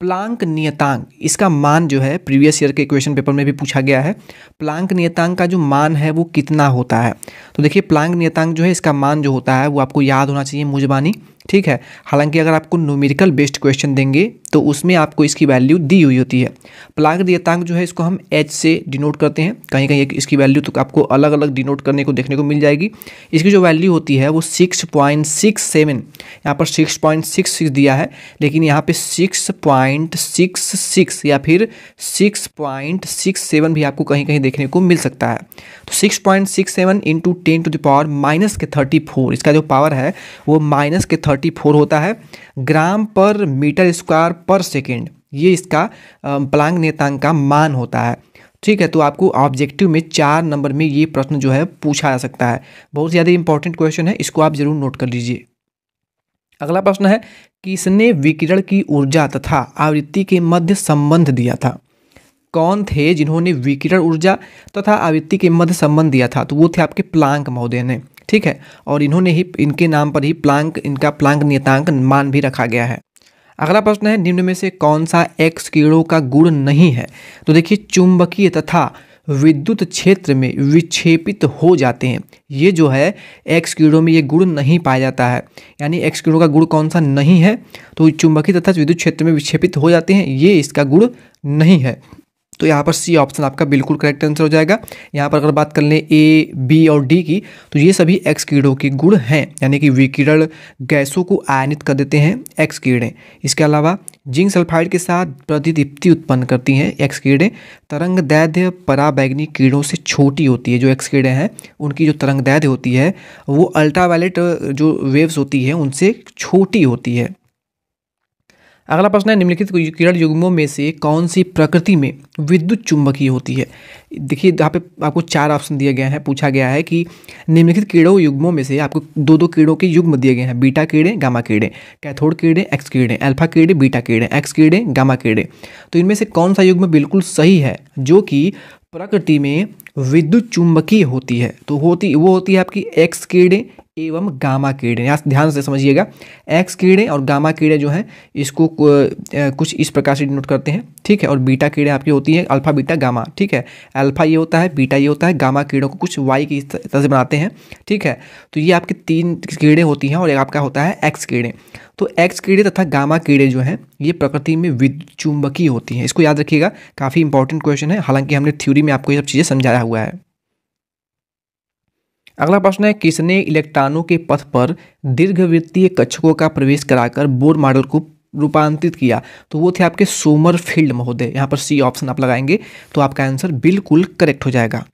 प्लांक नियतांक, इसका मान जो है प्रीवियस ईयर के क्वेश्चन पेपर में भी पूछा गया है। प्लांक नियतांक का जो मान है वो कितना होता है। तो देखिए प्लांक नियतांक जो है इसका मान जो होता है वो आपको याद होना चाहिए मुजबानी। ठीक है, हालांकि अगर आपको न्यूमेरिकल बेस्ड क्वेश्चन देंगे तो उसमें आपको इसकी वैल्यू दी हुई होती है। प्लांक नियतांक जो है इसको हम H से डिनोट करते हैं, कहीं कहीं इसकी वैल्यू तो आपको अलग अलग डिनोट करने को देखने को मिल जाएगी। इसकी जो वैल्यू होती है वो 6.67, यहाँ पर 6.66 दिया है, लेकिन यहाँ पे 6.66 या फिर 6.67 भी आपको कहीं कहीं देखने को मिल सकता है। तो 6.67 इंटू 10⁻⁻34 इसका जो पावर है वो -34 होता है ग्राम पर मीटर स्क्वायर पर सेकेंड। ये इसका प्लांक नियतांक का मान होता है। ठीक है, तो आपको ऑब्जेक्टिव में 4 नंबर में ये प्रश्न जो है पूछा जा सकता है। बहुत ज़्यादा इंपॉर्टेंट क्वेश्चन है, इसको आप जरूर नोट कर लीजिए। अगला प्रश्न है किसने विकिरण की ऊर्जा तथा आवृत्ति के मध्य संबंध दिया था। कौन थे जिन्होंने विकिरण ऊर्जा तथा आवृत्ति के मध्य संबंध दिया था। तो वो थे आपके प्लांक महोदय ने। ठीक है, और इन्होंने ही, इनके नाम पर ही इनका प्लांक नियतांक मान भी रखा गया है। अगला प्रश्न है निम्न में से कौन सा एक्स किरणों का गुण नहीं है। तो देखिए चुंबकीय तथा विद्युत क्षेत्र में विक्षेपित हो जाते हैं, ये जो है एक्स किरणों में ये गुण नहीं पाया जाता है। यानी एक्स किरणों का गुण कौन सा नहीं है, तो चुंबकीय तथा विद्युत क्षेत्र में विक्षेपित हो जाते हैं, ये इसका गुण नहीं है। तो यहाँ पर सी ऑप्शन आपका बिल्कुल करेक्ट आंसर हो जाएगा। यहाँ पर अगर बात कर लें ए, बी और डी की, तो ये सभी एक्स किरणों के गुण हैं, यानी कि विकिरण गैसों को आयनित कर देते हैं एक्स किरणें। इसके अलावा जिंक सल्फाइड के साथ प्रतिदीप्ति उत्पन्न करती हैं एक्स किरणें। तरंग दैर्ध्य पराबैंगनी किरणों से छोटी होती है। जो एक्स किरणें हैं उनकी जो तरंग दैर्ध्य होती है वो अल्ट्रावायलेट जो वेव्स होती है उनसे छोटी होती है। अगला प्रश्न है, निम्नलिखित किरण युग्मों में से कौन सी प्रकृति में विद्युत चुम्बकीय होती है। देखिए यहाँ पे आपको 4 ऑप्शन दिए गए हैं, पूछा गया है कि निम्नलिखित किरणों युग्मों में से आपको दो किरणों के युग्म दिए गए हैं, बीटा किरणें, गामा किरणें, कैथोड किरणें, एक्स किरणें, अल्फा किरणें, बीटा किरणें, एक्स किरणें, गामा किरणें। तो इनमें से कौन सा युग्म बिल्कुल सही है जो कि प्रकृति में विद्युत चुम्बकीय होती है। तो वो होती है आपकी एक्स किरणें एवं गामा किरणें। यहाँ ध्यान से समझिएगा, एक्स किरणें और गामा किरणें जो हैं इसको कुछ इस प्रकार से डिनोट करते हैं, ठीक है। और बीटा किरणें आपकी होती हैं अल्फा बीटा गामा, ठीक है। अल्फा ये होता है, बीटा ये होता है, गामा किरणों को कुछ वाई की तरह से बनाते हैं, ठीक है। तो ये आपकी 3 किरणें होती हैं और एक आपका होता है एक्स किरणें। तो एक्स किरणें तथा गामा किरणें जो हैं ये प्रकृति में विद्युत चुम्बकीय होती हैं। इसको याद रखिएगा, काफ़ी इंपॉर्टेंट क्वेश्चन है, हालांकि हमने थ्योरी में आपको ये सब चीज़ें समझाया हुआ है। अगला प्रश्न है, किसने इलेक्ट्रॉनों के पथ पर दीर्घवृत्तीय कक्षकों का प्रवेश कराकर बोर मॉडल को रूपांतरित किया। तो वो थे आपके सोमरफील्ड महोदय। यहाँ पर सी ऑप्शन आप लगाएंगे तो आपका आंसर बिल्कुल करेक्ट हो जाएगा।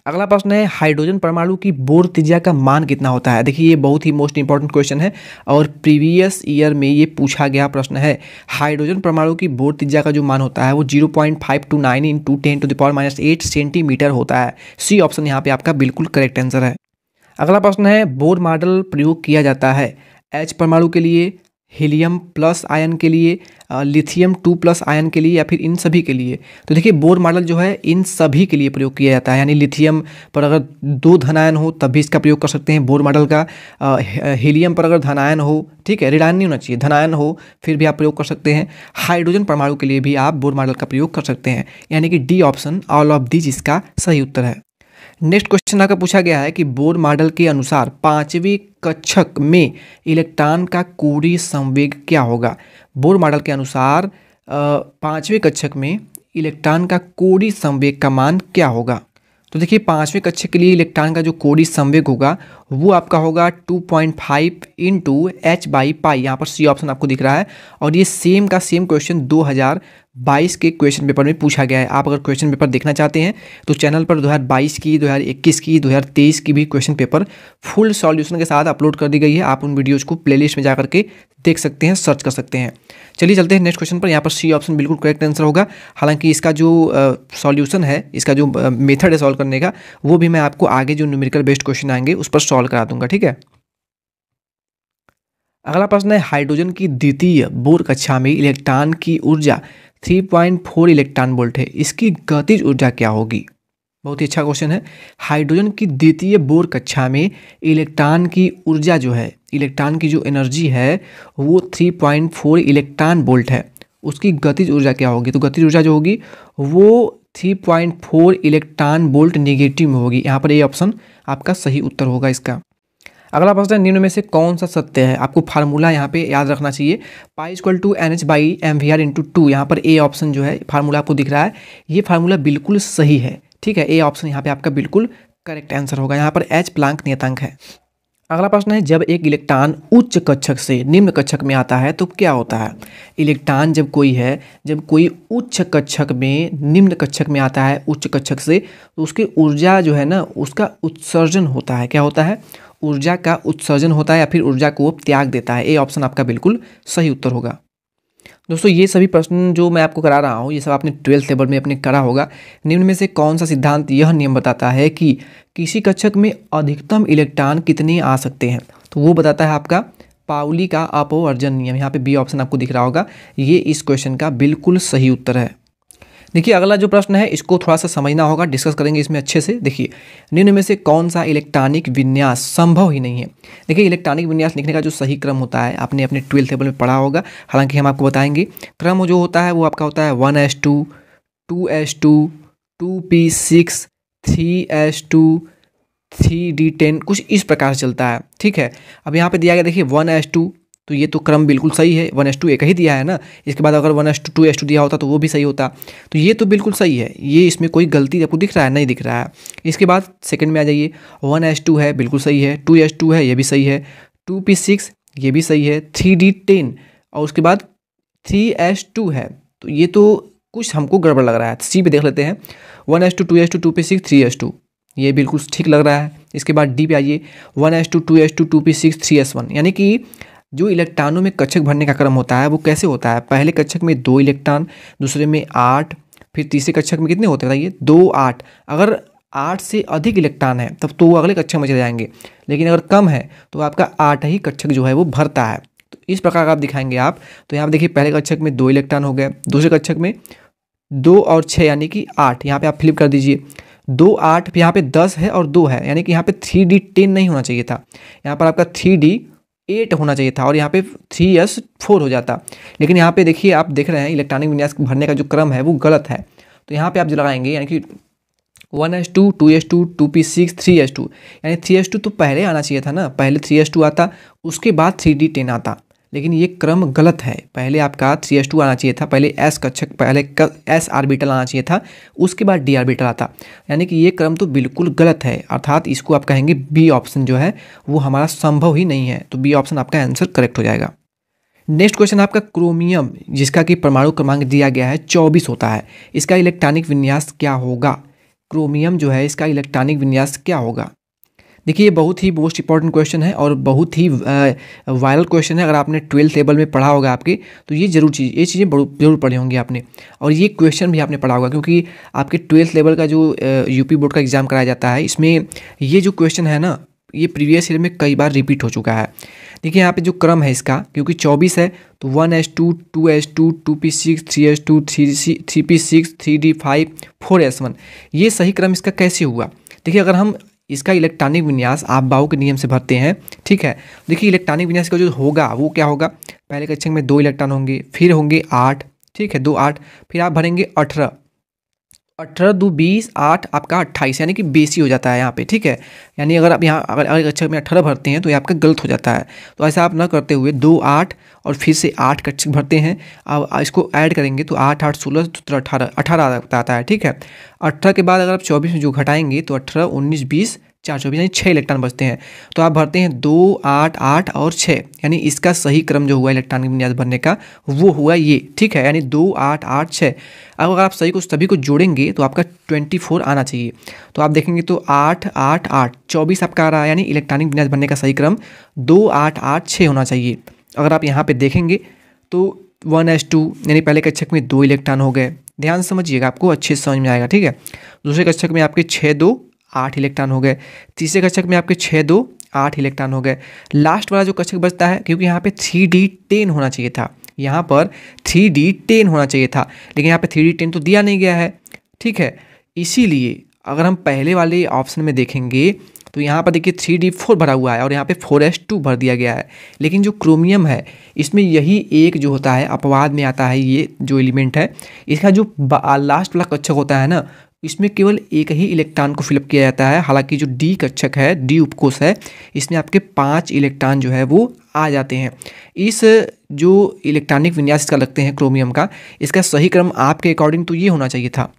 अगला प्रश्न है, हाइड्रोजन परमाणु की बोर त्रिज्या का मान कितना होता है। देखिए ये बहुत ही मोस्ट इंपॉर्टेंट क्वेश्चन है और प्रीवियस ईयर में ये पूछा गया प्रश्न है। हाइड्रोजन परमाणु की बोर त्रिज्या का जो मान होता है वो 0.529 × 10⁻⁸ सेंटीमीटर होता है। सी ऑप्शन यहाँ पे आपका बिल्कुल करेक्ट आंसर है। अगला प्रश्न है, बोर मॉडल प्रयोग किया जाता है एच परमाणु के लिए, हीलियम प्लस आयन के लिए, लिथियम 2+ आयन के लिए या फिर इन सभी के लिए। तो देखिए बोर मॉडल जो है इन सभी के लिए प्रयोग किया जाता है, यानी लिथियम पर अगर 2 धनायन हो तब भी इसका प्रयोग कर सकते हैं बोर मॉडल का। हीलियम पर अगर धनायन हो, ठीक है, ऋणायन नहीं होना चाहिए, धनायन हो फिर भी आप प्रयोग कर सकते हैं। हाइड्रोजन परमाणु के लिए भी आप बोर मॉडल का प्रयोग कर सकते हैं, यानी कि D option all of these इसका सही उत्तर है। नेक्स्ट क्वेश्चन आकर पूछा गया है कि बोर मॉडल के अनुसार 5वें कक्षक में इलेक्ट्रॉन का कोणीय संवेग क्या होगा। बोर मॉडल के अनुसार 5वें कक्षक में इलेक्ट्रॉन का कोणीय संवेग का मान क्या होगा। तो देखिए 5वें कक्षक के लिए इलेक्ट्रॉन का जो कोणीय संवेग होगा वो आपका होगा 2.5 × h/π। यहाँ पर सी ऑप्शन आपको दिख रहा है और ये सेम का सेम क्वेश्चन 2022 के क्वेश्चन पेपर में पूछा गया है। आप अगर क्वेश्चन पेपर देखना चाहते हैं तो चैनल पर 2022 की, 2021 की, 2023 की भी क्वेश्चन पेपर फुल सॉल्यूशन के साथ अपलोड कर दी गई है। आप उन वीडियोज़ को प्लेलिस्ट में जा करके देख सकते हैं, सर्च कर सकते हैं। चलिए चलते हैं नेक्स्ट क्वेश्चन पर। यहाँ पर सी ऑप्शन बिल्कुल करेक्ट आंसर होगा। हालांकि इसका जो सॉल्यूशन है, इसका जो मेथड है सॉल्व करने का, वो भी मैं आपको आगे जो न्यूमेरिकल बेस्ड क्वेश्चन आएंगे उस पर सॉल्व करा दूंगा, ठीक है। अगला प्रश्न है, हाइड्रोजन की द्वितीय बोर कक्षा में इलेक्ट्रॉन की ऊर्जा 3.4 इलेक्ट्रॉन वोल्ट है, इसकी गतिज ऊर्जा क्या होगी। बहुत ही अच्छा क्वेश्चन है। हाइड्रोजन की द्वितीय बोर कक्षा में इलेक्ट्रॉन की ऊर्जा जो है, इलेक्ट्रॉन की जो एनर्जी है वो 3.4 इलेक्ट्रॉन वोल्ट है, उसकी गतिज ऊर्जा क्या होगी। तो गतिज ऊर्जा जो होगी वो 3.4 इलेक्ट्रॉन वोल्ट नेगेटिव में होगी। यहाँ पर ये ऑप्शन आपका सही उत्तर होगा इसका। अगला प्रश्न है, निम्न में से कौन सा सत्य है। आपको फार्मूला यहाँ पे याद रखना चाहिए, पाई = NH/mvr × 2। यहाँ पर ए ऑप्शन जो है फार्मूला आपको दिख रहा है, ये फार्मूला बिल्कुल सही है, ठीक है। ए ऑप्शन यहाँ पे आपका बिल्कुल करेक्ट आंसर होगा। यहाँ पर एच प्लांक नियतांक है। अगला प्रश्न है, जब एक इलेक्ट्रॉन उच्च कक्षक से निम्न कक्षक में आता है तो क्या होता है। इलेक्ट्रॉन जब कोई उच्च कक्षक में निम्न कक्षक में आता है, उच्च कक्षक से, तो उसकी ऊर्जा जो है ना उसका उत्सर्जन होता है। क्या होता है, ऊर्जा का उत्सर्जन होता है या फिर ऊर्जा को त्याग देता है। ए ऑप्शन आपका बिल्कुल सही उत्तर होगा। दोस्तों ये सभी प्रश्न जो मैं आपको करा रहा हूँ ये सब आपने 12th लेवल में अपने करा होगा। निम्न में से कौन सा सिद्धांत यह नियम बताता है कि किसी कक्षक में अधिकतम इलेक्ट्रॉन कितने आ सकते हैं। तो वो बताता है आपका पाउली का अपवर्जन नियम। यहाँ पे बी ऑप्शन आपको दिख रहा होगा, ये इस क्वेश्चन का बिल्कुल सही उत्तर है। देखिए अगला जो प्रश्न है इसको थोड़ा सा समझना होगा, डिस्कस करेंगे इसमें अच्छे से। देखिए निम्न में से कौन सा इलेक्ट्रॉनिक विन्यास संभव ही नहीं है। देखिए इलेक्ट्रॉनिक विन्यास लिखने का जो सही क्रम होता है आपने अपने 12th लेवल में पढ़ा होगा, हालांकि हम आपको बताएंगे। क्रम जो होता है वो आपका होता है 1s2, 2s2, 2p6, 3s2, 3d10, कुछ इस प्रकार से चलता है, ठीक है। अब यहाँ पे दिया गया देखिए 1s2, तो ये तो क्रम बिल्कुल सही है, 1s2 एक ही दिया है ना। इसके बाद अगर 1s2, 2s2 दिया होता तो वो भी सही होता, तो ये तो बिल्कुल सही है, ये इसमें कोई गलती आपको दिख रहा है नहीं दिख रहा है। इसके बाद सेकंड में आ जाइए, 1s2 है बिल्कुल सही है, 2s2 है ये भी सही है, 2p6 ये भी सही है, 3d10 और उसके बाद 3s2 है, तो ये तो कुछ हमको गड़बड़ लग रहा है। सी पे देख लेते हैं, 1s2, 2s2, 2p6, 3s2 ये बिल्कुल ठीक लग रहा है। इसके बाद डी पे आइए, 1s2, 2s2, 2p6, 3s1, यानी कि जो इलेक्ट्रॉनों में कक्षक भरने का क्रम होता है वो कैसे होता है, पहले कक्षक में 2 इलेक्ट्रॉन, दूसरे में 8, फिर तीसरे कक्षक में कितने होते हैं बताइए, 2, 8। अगर 8 से अधिक इलेक्ट्रॉन है तब तो वो अगले कक्षक में चले जाएंगे, लेकिन अगर कम है तो आपका 8 ही कक्षक जो है वो भरता है। तो इस प्रकार का आप दिखाएंगे आप। तो यहाँ पर देखिए पहले कक्षक में 2 इलेक्ट्रॉन हो गए, दूसरे कक्षक में 2 और 6 यानी कि 8। यहाँ पे आप फ्लिप कर दीजिए, 2, 8, फिर यहाँ पे 10 है और 2 है, यानी कि यहाँ पे 3D10 नहीं होना चाहिए था, यहाँ पर आपका 3D8 होना चाहिए था और यहाँ पे 3s4 हो जाता। लेकिन यहाँ पे देखिए आप देख रहे हैं इलेक्ट्रॉनिक विन्यास भरने का जो क्रम है वो गलत है। तो यहाँ पे आप जो लगाएंगे यानी कि 1s2, 2s2, 2p6, 3s2, यानी 3s2 तो पहले आना चाहिए था ना, पहले 3s2 आता, उसके बाद 3D10 आता, लेकिन ये क्रम गलत है। पहले आपका 3s2 आना चाहिए था, पहले s कक्षक, पहले s ऑर्बिटल आना चाहिए था, उसके बाद d ऑर्बिटल आता, यानी कि ये क्रम तो बिल्कुल गलत है। अर्थात इसको आप कहेंगे बी ऑप्शन जो है वो हमारा संभव ही नहीं है। तो बी ऑप्शन आपका आंसर करेक्ट हो जाएगा। नेक्स्ट क्वेश्चन आपका क्रोमियम, जिसका कि परमाणु क्रमांक दिया गया है 24 होता है, इसका इलेक्ट्रॉनिक विन्यास क्या होगा। क्रोमियम जो है इसका इलेक्ट्रॉनिक विन्यास क्या होगा। देखिए ये बहुत ही मोस्ट इंपॉर्टेंट क्वेश्चन है और बहुत ही वायरल क्वेश्चन है। अगर आपने 12th लेवल में पढ़ा होगा आपके, तो ये ये चीज़ें जरूर पढ़ी होंगी आपने, और ये क्वेश्चन भी आपने पढ़ा होगा, क्योंकि आपके 12th लेवल का जो यूपी बोर्ड का एग्जाम कराया जाता है, इसमें ये जो क्वेश्चन है ना, ये प्रीवियस ईयर में कई बार रिपीट हो चुका है। देखिए यहाँ पे जो क्रम है इसका, क्योंकि 24 है तो 1s2, 2s2, 2p6, 3s2, 3p6, 3d5, 4s1, ये सही क्रम इसका कैसे हुआ। देखिए अगर हम इसका इलेक्ट्रॉनिक विन्यास आप बाउ के नियम से भरते हैं, ठीक है, देखिए इलेक्ट्रॉनिक विन्यास का जो होगा वो क्या होगा, पहले कक्षक में 2 इलेक्ट्रॉन होंगे, फिर होंगे 8, ठीक है, 2, 8, फिर आप भरेंगे 18, 18, 2, 20, 8 आपका 28, यानी कि बेसी हो जाता है यहाँ पे, ठीक है। यानी अगर आप यहाँ अगर कक्षक में 18 भरते हैं तो ये आपका गलत हो जाता है। तो ऐसा आप ना करते हुए 2, 8 और फिर से 8 कक्षक भरते हैं। अब इसको ऐड करेंगे तो 8, 8, 16, 18, 18 आता है, ठीक है। 18 के बाद अगर आप 24 में जो घटाएंगे तो 18, 19, 20, 4, 24, यानी 6 इलेक्ट्रॉन बचते हैं। तो आप भरते हैं 2, 8, 8 और 6, यानी इसका सही क्रम जो हुआ इलेक्ट्रॉनिक विन्यास भरने का वो हुआ ये, ठीक है, यानी 2, 8, 8, 6। अब अगर आप सभी को जोड़ेंगे तो आपका 24 आना चाहिए। तो आप देखेंगे तो 8, 8, 8, 24 आपका आ रहा है, यानी इलेक्ट्रॉनिक विन्यास भरने का सही क्रम 2, 8, 8, 6 होना चाहिए। अगर आप यहाँ पे देखेंगे तो 1s2 यानी पहले कक्षक में 2 इलेक्ट्रॉन हो गए, ध्यान से समझिएगा, आपको अच्छे से समझ में आएगा, ठीक है। दूसरे कक्षक में आपके 6, 2, 8 इलेक्ट्रॉन हो गए, तीसरे कक्षक में आपके 6, 2, 8 इलेक्ट्रॉन हो गए। लास्ट वाला जो कक्षक बचता है, क्योंकि यहाँ पे 3d10 होना चाहिए था, यहाँ पर 3d10 होना चाहिए था, लेकिन यहाँ पे 3d10 तो दिया नहीं गया है, ठीक है। इसीलिए अगर हम पहले वाले ऑप्शन में देखेंगे तो यहाँ पर देखिए 3d4 भरा हुआ है और यहाँ पे 4s2 भर दिया गया है। लेकिन जो क्रोमियम है इसमें यही एक जो होता है अपवाद में आता है, ये जो एलिमेंट है इसका जो लास्ट वाला कक्षक होता है ना, इसमें केवल एक ही इलेक्ट्रॉन को फिलअप किया जाता है। हालांकि जो डी कक्षक है, डी उपकोष है, इसमें आपके 5 इलेक्ट्रॉन जो है वो आ जाते हैं। इस जो इलेक्ट्रॉनिक विन्यास का लगते हैं क्रोमियम का, इसका सही क्रम आपके अकॉर्डिंग तो ये होना चाहिए था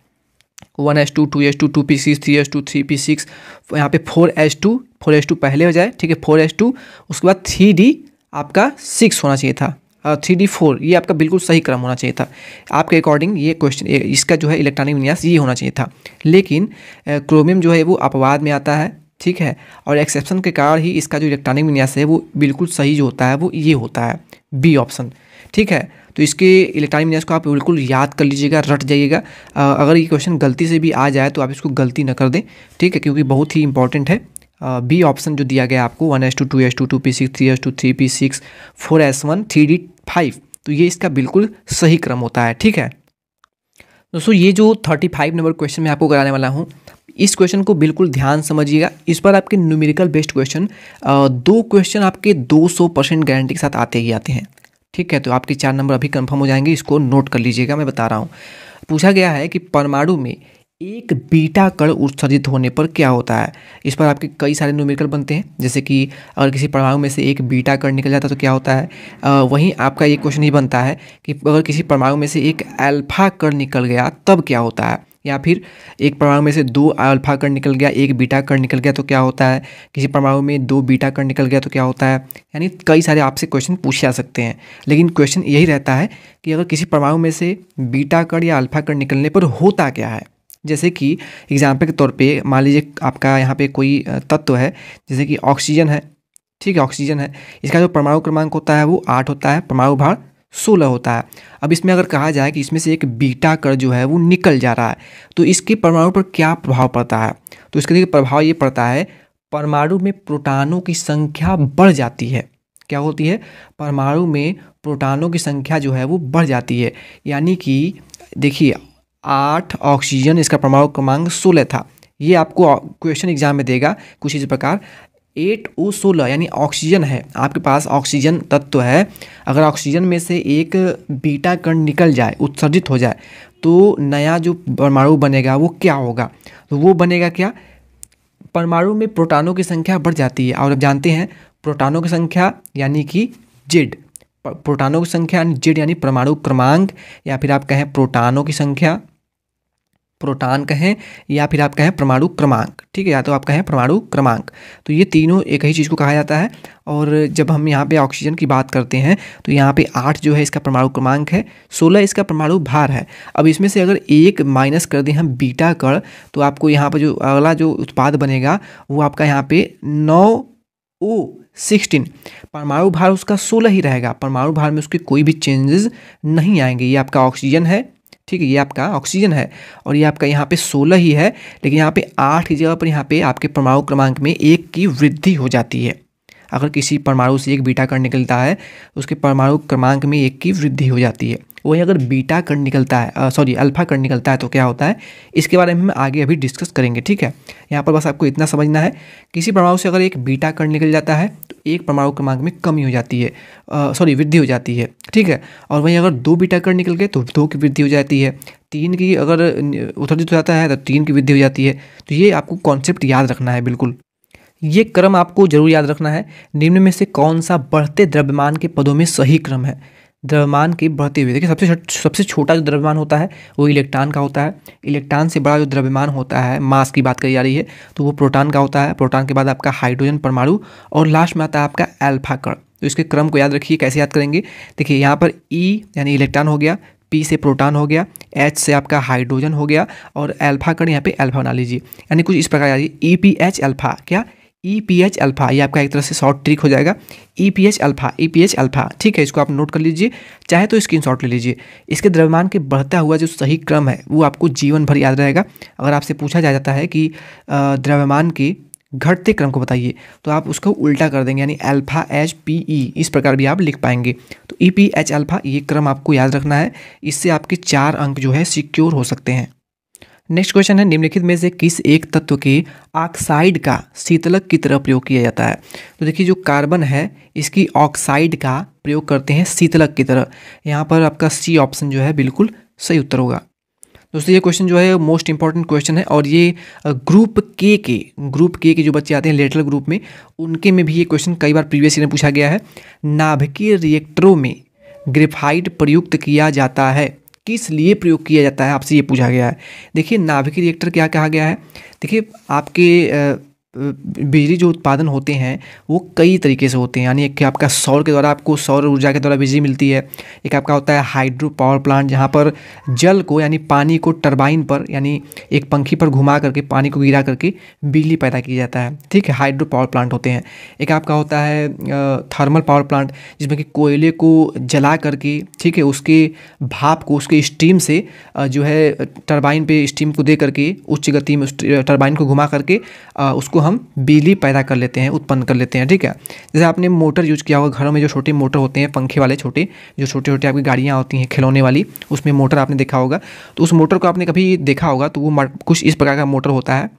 1s2, 2s2, 2p6, 3s2, 3p6, यहाँ पे 4s2 पहले हो जाए, ठीक है, 4s2, उसके बाद 3d आपका 6 होना चाहिए था, 3d4, ये आपका बिल्कुल सही क्रम होना चाहिए था आपके अकॉर्डिंग। ये क्वेश्चन इसका जो है इलेक्ट्रॉनिक विन्यास ये होना चाहिए था, लेकिन क्रोमियम जो है वो अपवाद में आता है, ठीक है, और एक्सेप्शन के कारण ही इसका जो इलेक्ट्रॉनिक विन्यास है वो बिल्कुल सही जो होता है वो ये होता है, बी ऑप्शन, ठीक है। तो इसके इलेक्ट्रॉनिक विन्यास को आप बिल्कुल याद कर लीजिएगा, रट जाइएगा। अगर ये क्वेश्चन गलती से भी आ जाए तो आप इसको गलती न कर दें, ठीक है, क्योंकि बहुत ही इंपॉर्टेंट है। बी ऑप्शन जो दिया गया आपको 1s2, 2s2, 2p6, 3s2, 3p6, 4s1, 3d5, तो ये इसका बिल्कुल सही क्रम होता है, ठीक है। दोस्तों ये जो 35 नंबर क्वेश्चन मैं आपको कराने वाला हूँ, इस क्वेश्चन को बिल्कुल ध्यान समझिएगा। इस पर आपके न्यूमेरिकल बेस्ड क्वेश्चन 2 क्वेश्चन आपके 200% गारंटी के साथ आते ही आते हैं, ठीक है। तो आपके 4 नंबर अभी कंफर्म हो जाएंगे, इसको नोट कर लीजिएगा, मैं बता रहा हूँ। पूछा गया है कि परमाणु में एक बीटा कण उत्सर्जित होने पर क्या होता है। इस पर आपके कई सारे न्यूमेरिकल बनते हैं, जैसे कि अगर किसी परमाणु में से एक बीटा कण निकल जाता है तो क्या होता है। वहीं आपका ये क्वेश्चन ही बनता है कि अगर किसी परमाणु में से एक अल्फा कण निकल गया तब क्या होता है, या फिर एक परमाणु में से 2 अल्फा कण निकल गया, एक बीटा कण निकल गया तो क्या होता है, किसी परमाणु में 2 बीटा कण निकल गया तो क्या होता है। यानी कई सारे आपसे क्वेश्चन पूछे जा सकते हैं, लेकिन क्वेश्चन यही रहता है कि अगर किसी परमाणु में से बीटा कण या अल्फा कण निकलने पर होता क्या है। जैसे कि एग्जाम्पल के तौर पे मान लीजिए आपका यहाँ पे कोई तत्व है, जैसे कि ऑक्सीजन है, ठीक है, ऑक्सीजन है। इसका जो परमाणु क्रमांक होता है वो 8 होता है, परमाणु भार 16 होता है। अब इसमें अगर कहा जाए कि इसमें से एक बीटा कण जो है वो निकल जा रहा है, तो इसके परमाणु पर क्या प्रभाव पड़ता है? तो इसके देखिए प्रभाव ये पड़ता है, परमाणु में प्रोटॉनों की संख्या बढ़ जाती है। क्या होती है? परमाणु में प्रोटॉनों की संख्या जो है वो बढ़ जाती है। यानी कि देखिए 8 ऑक्सीजन, इसका परमाणु क्रमांक 16 था। ये आपको क्वेश्चन एग्जाम में देगा कुछ इस प्रकार, 8O16 यानी ऑक्सीजन है, आपके पास ऑक्सीजन तत्व है। अगर ऑक्सीजन में से एक बीटा कण निकल जाए, उत्सर्जित हो जाए, तो नया जो परमाणु बनेगा वो क्या होगा? तो वो बनेगा क्या? परमाणु में प्रोटॉनों की संख्या बढ़ जाती है। और अब जानते हैं प्रोटॉनों की संख्या यानी कि जेड, प्रोटॉनों की संख्या यानी जेड यानी परमाणु क्रमांक, या फिर आप कहें प्रोटॉनों की संख्या, प्रोटॉन कहें, या फिर आप कहें परमाणु क्रमांक। ठीक है, या तो आप कहें परमाणु क्रमांक। तो ये तीनों एक ही चीज़ को कहा जाता है। और जब हम यहाँ पे ऑक्सीजन की बात करते हैं तो यहाँ पे 8 जो है इसका परमाणु क्रमांक है, 16 इसका परमाणु भार है। अब इसमें से अगर एक माइनस कर दें हम बीटा कण, तो आपको यहाँ पर जो अगला जो उत्पाद बनेगा वो आपका यहाँ पे 9O16, परमाणु भार उसका 16 ही रहेगा, परमाणु भार में उसके कोई भी चेंजेस नहीं आएंगे। ये आपका ऑक्सीजन है, ठीक है, ये आपका ऑक्सीजन है, और ये आपका यहाँ पे 16 ही है, लेकिन यहाँ पे 8 की जगह पर यहाँ पे आपके परमाणु क्रमांक में 1 की वृद्धि हो जाती है। अगर किसी परमाणु से एक बीटा कण निकलता है, उसके परमाणु क्रमांक में 1 की वृद्धि हो जाती है। वहीं अगर बीटा कण निकलता है, अल्फा कण निकलता है, तो क्या होता है, इसके बारे में हम आगे अभी डिस्कस करेंगे। ठीक है, यहाँ पर बस आपको इतना समझना है, किसी परमाणु से अगर एक बीटा कण निकल जाता है तो एक परमाणु क्रमांक में कमी हो जाती है, वृद्धि हो जाती है। ठीक है, और वहीं अगर 2 बीटा कण निकल गए तो 2 की वृद्धि हो जाती है, 3 की अगर उत्सर्जित हो जाता है तो 3 की वृद्धि हो जाती है। तो ये आपको कॉन्सेप्ट याद रखना है, बिल्कुल ये क्रम आपको जरूर याद रखना है। निम्न में से कौन सा बढ़ते द्रव्यमान के पदों में सही क्रम है? द्रव्यमान के बढ़ते हुए, देखिए सबसे छोटा जो द्रव्यमान होता है वो इलेक्ट्रॉन का होता है। इलेक्ट्रॉन से बड़ा जो द्रव्यमान होता है, मास की बात करी जा रही है, तो वो प्रोटॉन का होता है। प्रोटॉन के बाद आपका हाइड्रोजन परमाणु, और लास्ट में आता है आपका अल्फा कण। तो इसके क्रम को याद रखिए, कैसे याद करेंगे? देखिए यहाँ पर ई यानी इलेक्ट्रॉन हो गया, पी से प्रोटॉन हो गया, एच से आपका हाइड्रोजन हो गया, और अल्फा कण यहाँ पे अल्फा बना लीजिए। यानी कुछ इस प्रकार याद, EPH अल्फा, क्या EPH अल्फा, ये आपका एक तरह से शॉर्ट ट्रिक हो जाएगा, EPH अल्फा। ठीक है, इसको आप नोट कर लीजिए, चाहे तो स्क्रीनशॉट ले लीजिए। इसके द्रव्यमान के बढ़ता हुआ जो सही क्रम है वो आपको जीवन भर याद रहेगा। अगर आपसे पूछा जाता है कि द्रव्यमान के घटते क्रम को बताइए, तो आप उसको उल्टा कर देंगे, यानी अल्फा HPE, इस प्रकार भी आप लिख पाएंगे। तो EPH अल्फा, ये क्रम आपको याद रखना है, इससे आपके 4 अंक जो है सिक्योर हो सकते हैं। नेक्स्ट क्वेश्चन है, निम्नलिखित में से किस एक तत्व के ऑक्साइड का शीतलक की तरह प्रयोग किया जाता है? तो देखिए जो कार्बन है इसकी ऑक्साइड का प्रयोग करते हैं शीतलक की तरह। यहाँ पर आपका C ऑप्शन जो है बिल्कुल सही उत्तर होगा। दोस्तों ये क्वेश्चन जो है मोस्ट इंपॉर्टेंट क्वेश्चन है, और ये ग्रुप के जो बच्चे आते हैं लेटरल ग्रुप में, उनके में भी ये क्वेश्चन कई बार प्रीवियस ईयर में पूछा गया है। नाभिकीय रिएक्टरों में ग्रेफाइट प्रयुक्त किया जाता है, किस लिए प्रयोग किया जाता है, आपसे ये पूछा गया है। देखिए नाभिकीय रिएक्टर क्या कहा गया है? देखिए आपके बिजली जो उत्पादन होते हैं वो कई तरीके से होते हैं, यानी एक आपका सौर के द्वारा, आपको सौर ऊर्जा के द्वारा बिजली मिलती है। एक आपका होता है हाइड्रो पावर प्लांट, जहाँ पर जल को यानी पानी को टरबाइन पर यानी एक पंखी पर घुमा करके पानी को गिरा करके बिजली पैदा की जाता है। ठीक है, हाइड्रो पावर प्लांट होते हैं। एक आपका होता है थर्मल पावर प्लांट, जिसमें कि कोयले को जला करके, ठीक है, उसके भाप को, उसके स्टीम से जो है टरबाइन पे स्टीम को दे करके उच्च गति में टरबाइन को घुमा करके उसको हम बिजली पैदा कर लेते हैं, उत्पन्न कर लेते हैं। ठीक है, जैसे आपने मोटर यूज किया होगा घरों में, जो छोटे मोटर होते हैं पंखे वाले, छोटे आपकी गाड़ियाँ होती हैं खिलौने वाली, उसमें मोटर आपने देखा होगा। तो उस मोटर को आपने कभी देखा होगा, तो वो कुछ इस प्रकार का मोटर होता है।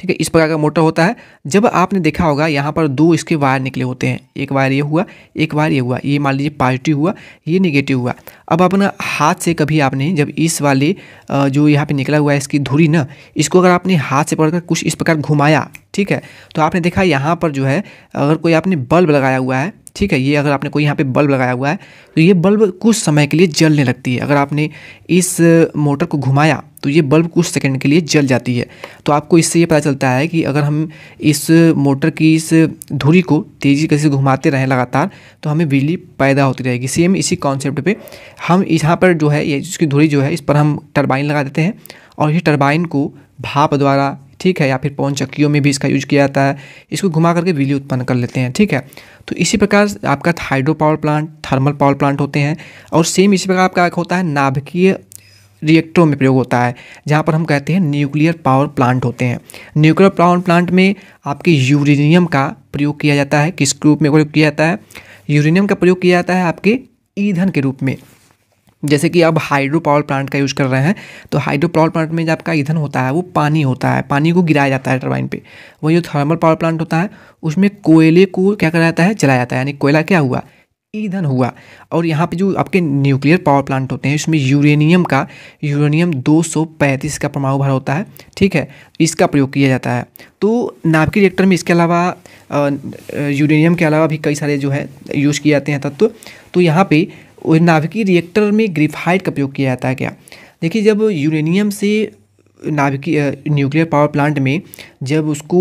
ठीक है, इस प्रकार का मोटर होता है। जब आपने देखा होगा यहाँ पर 2 इसके वायर निकले होते हैं, एक वायर ये हुआ, एक वायर ये हुआ, ये मान लीजिए पॉजिटिव हुआ, ये नेगेटिव हुआ। अब अपना हाथ से कभी आपने जब इस वाले जो यहाँ पे निकला हुआ है इसकी धुरी ना, इसको अगर आपने हाथ से पकड़कर कुछ इस प्रकार घुमाया, ठीक है, तो आपने देखा यहाँ पर जो है अगर कोई आपने बल्ब लगाया हुआ है, ठीक है, ये अगर आपने कोई यहाँ पे बल्ब लगाया हुआ है तो ये बल्ब कुछ समय के लिए जलने लगती है। अगर आपने इस मोटर को घुमाया तो ये बल्ब कुछ सेकंड के लिए जल जाती है। तो आपको इससे ये पता चलता है कि अगर हम इस मोटर की इस धुरी को तेज़ी कैसे घुमाते रहें लगातार, तो हमें बिजली पैदा होती रहेगी। सेम इसी कॉन्सेप्ट पे हम यहाँ पर जो है ये इसकी धुरी जो है, इस पर हम टरबाइन लगा देते हैं, और ये टरबाइन को भाप द्वारा ठीक है, या फिर पवन चक्कियों में भी इसका यूज किया जाता है। इसको घुमा करके बिजली उत्पन्न कर लेते हैं, ठीक है। तो इसी प्रकार आपका hydro power plant, thermal power plant होते हैं। और सेम इसी प्रकार आपका एक होता है नाभिकीय रिएक्टरों में प्रयोग होता है, जहाँ पर हम कहते हैं न्यूक्लियर पावर प्लांट होते हैं। न्यूक्लियर पावर प्लांट में आपके यूरेनियम का प्रयोग किया जाता है। किस रूप में प्रयोग किया जाता है? यूरेनियम का प्रयोग किया जाता है आपके ईंधन के रूप में। जैसे कि अब हाइड्रो पावर प्लांट का यूज़ कर रहे हैं, तो हाइड्रो पावर प्लांट में जो आपका ईंधन होता है वो पानी होता है, पानी को गिराया जाता है टरबाइन पे। वही जो थर्मल पावर प्लांट होता है उसमें कोयले को क्या करा जाता है? जलाया जाता है, यानी कोयला क्या हुआ? ईंधन हुआ। और यहाँ पे जो आपके न्यूक्लियर पावर प्लांट होते हैं इसमें यूरेनियम 235 का परमाणु भार होता है, ठीक है, इसका प्रयोग किया जाता है। तो नाभिकीय रिएक्टर में इसके अलावा यूरेनियम के अलावा भी कई सारे जो है यूज़ किए जाते हैं तत्व। तो यहाँ पे नाभिकीय रिएक्टर में ग्रेफाइट का प्रयोग किया जाता है। क्या? देखिए, जब यूरेनियम से नाभिकीय न्यूक्लियर पावर प्लांट में जब उसको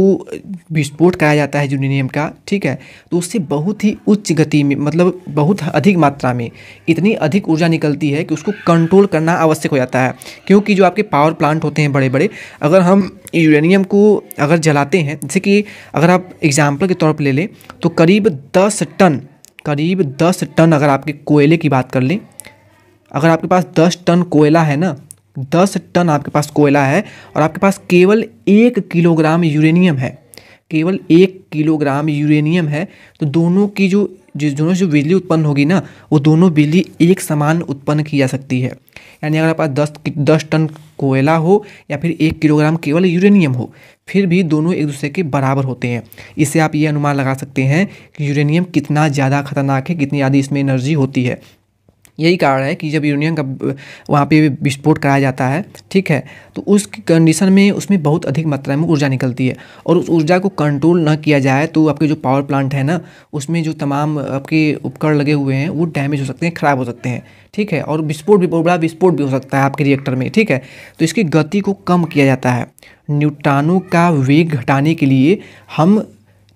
विस्फोट कराया जाता है यूरेनियम का, ठीक है, तो उससे बहुत ही उच्च गति में, मतलब बहुत अधिक मात्रा में इतनी अधिक ऊर्जा निकलती है कि उसको कंट्रोल करना आवश्यक हो जाता है। क्योंकि जो आपके पावर प्लांट होते हैं बड़े बड़े, अगर हम यूरेनियम को अगर जलाते हैं, जैसे कि अगर आप एग्जाम्पल के तौर पर ले लें तो करीब 10 टन अगर आपके कोयले की बात कर लें, अगर आपके पास 10 टन कोयला है ना, 10 टन आपके पास कोयला है और आपके पास केवल 1 किलोग्राम यूरेनियम है, केवल 1 किलोग्राम यूरेनियम है, तो दोनों जो बिजली उत्पन्न होगी ना, वो दोनों बिजली एक समान उत्पन्न की जा सकती है। यानी अगर आपके पास 10 टन कोयला हो या फिर 1 किलोग्राम केवल यूरेनियम हो, फिर भी दोनों एक दूसरे के बराबर होते हैं। इससे आप ये अनुमान लगा सकते हैं कि यूरेनियम कितना ज़्यादा खतरनाक है, कितनी ज़्यादा इसमें एनर्जी होती है। यही कारण है कि जब यूरेनियम का वहाँ पे विस्फोट कराया जाता है, ठीक है, तो उस कंडीशन में उसमें बहुत अधिक मात्रा में ऊर्जा निकलती है और उस ऊर्जा को कंट्रोल ना किया जाए तो आपके जो पावर प्लांट है ना, उसमें जो तमाम आपके उपकरण लगे हुए हैं वो डैमेज हो सकते हैं, ख़राब हो सकते हैं, ठीक है, और बहुत बड़ा विस्फोट भी हो सकता है आपके रिएक्टर में, ठीक है। तो इसकी गति को कम किया जाता है। न्यूट्रॉनों का वेग घटाने के लिए हम